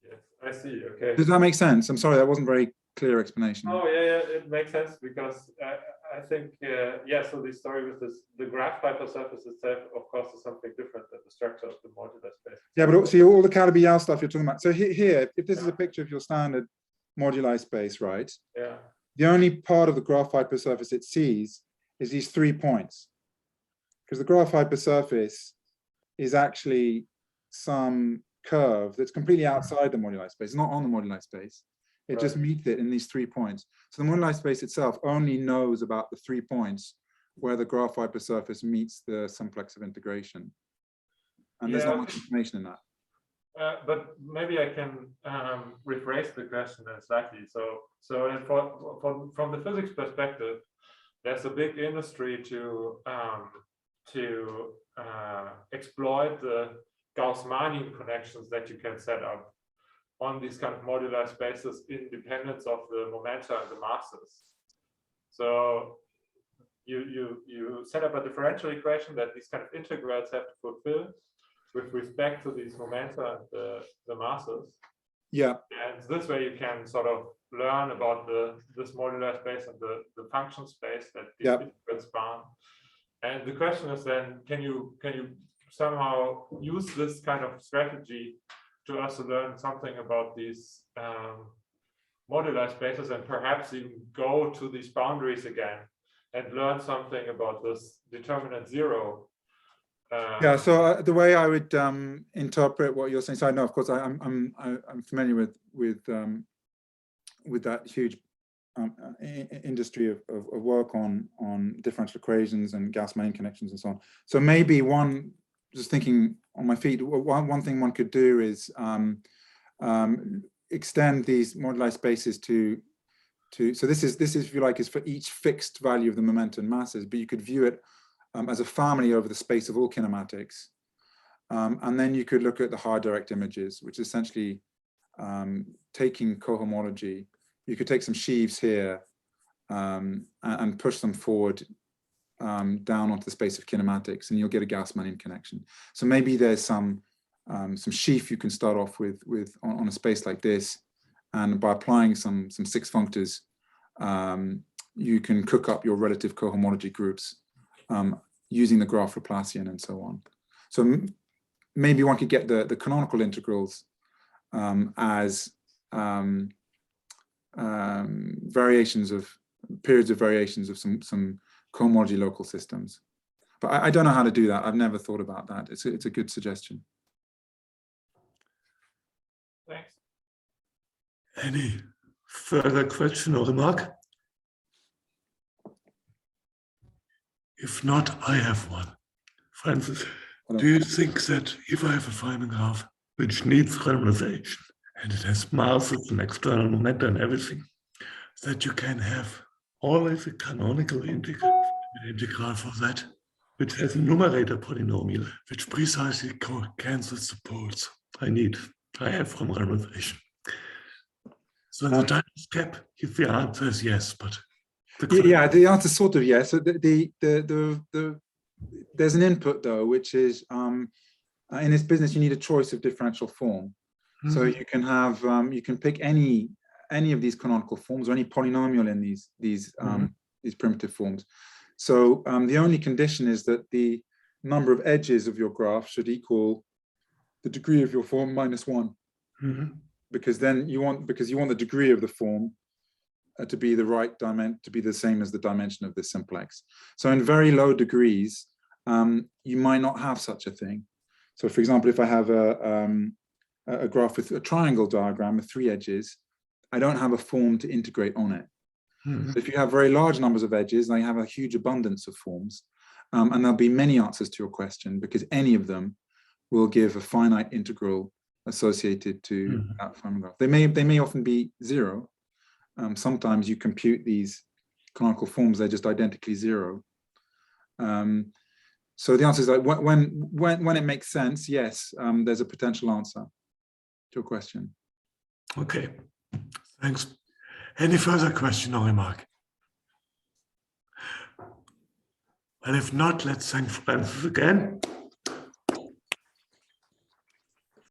Yes, I see. Okay. Does that make sense? I'm sorry, that wasn't very clear explanation. Oh yeah, it makes sense, because I think yeah. So the story with the graph hypersurface itself, of course, is something different than the structure of the modular space. Yeah, but see all the Calabi-Yau stuff you're talking about. So here, if this is a picture of your standard moduli space, right? Yeah. The only part of the graph hypersurface it sees is these 3 points, because the graph hypersurface is actually some curve that's completely outside the moduli space. It's not on the moduli space. It just meets it in these 3 points. So the moduli space itself only knows about the 3 points where the graph hypersurface meets the simplex of integration. And there's not much information in that. But maybe I can rephrase the question slightly. So from the physics perspective, there's a big industry to exploit the Gauss-Manin connections that you can set up on these kind of modular spaces in dependence of the momenta and the masses. So you set up a differential equation that these kind of integrals have to fulfill with respect to these momenta and the masses. Yeah. And this way you can sort of learn about this modular space and the function space that these integrals span. And the question is then, can you somehow use this kind of strategy to also learn something about these modular spaces, and perhaps even go to these boundaries again and learn something about this determinant 0? Yeah, so the way I would interpret what you're saying, so I know, of course, I'm familiar with that huge industry of work on differential equations and Gauss-Manin connections and so on. So maybe just thinking on my feet, one thing one could do is extend these moduli spaces to so this is if you like is for each fixed value of the momenta and masses, but you could view it as a family over the space of all kinematics, and then you could look at the higher direct images, which is essentially taking cohomology. You could take some sheaves here and push them forward down onto the space of kinematics, and you'll get a Gauss-Manin connection. So maybe there's some sheaf you can start off with on a space like this, and by applying some 6 functors, you can cook up your relative cohomology groups using the graph Laplacian and so on. So maybe one could get the canonical integrals as periods of variations of some cohomology local systems. But I don't know how to do that. I've never thought about that. It's a good suggestion. Thanks. Any further question or remark? If not, I have one. Francis. Do you think that if I have a Feynman graph which needs randomization and it has masses and external momenta and everything, that you can have always a canonical integral for that, which has a numerator polynomial, which precisely cancels the poles I have from randomization? So the time step, if the answer is yes, but yeah, the answer is sort of yes. So there's an input though, which is in this business you need a choice of differential form. So you can have you can pick any of these canonical forms or any polynomial in these primitive forms. So the only condition is that the number of edges of your graph should equal the degree of your form minus 1. Because then you want the degree of the form to be the right dimension, to be the same as the dimension of this simplex. So in very low degrees, you might not have such a thing. So for example, if I have a graph with a triangle diagram with 3 edges, I don't have a form to integrate on it. If you have very large numbers of edges, then you have a huge abundance of forms, and there'll be many answers to your question because any of them will give a finite integral associated to that Feynman graph. They may often be 0. Sometimes you compute these canonical forms; they're just identically 0. So the answer is like when it makes sense, yes, there's a potential answer to your question. Okay, thanks. Any further question or remark? And if not, let's thank Francis again.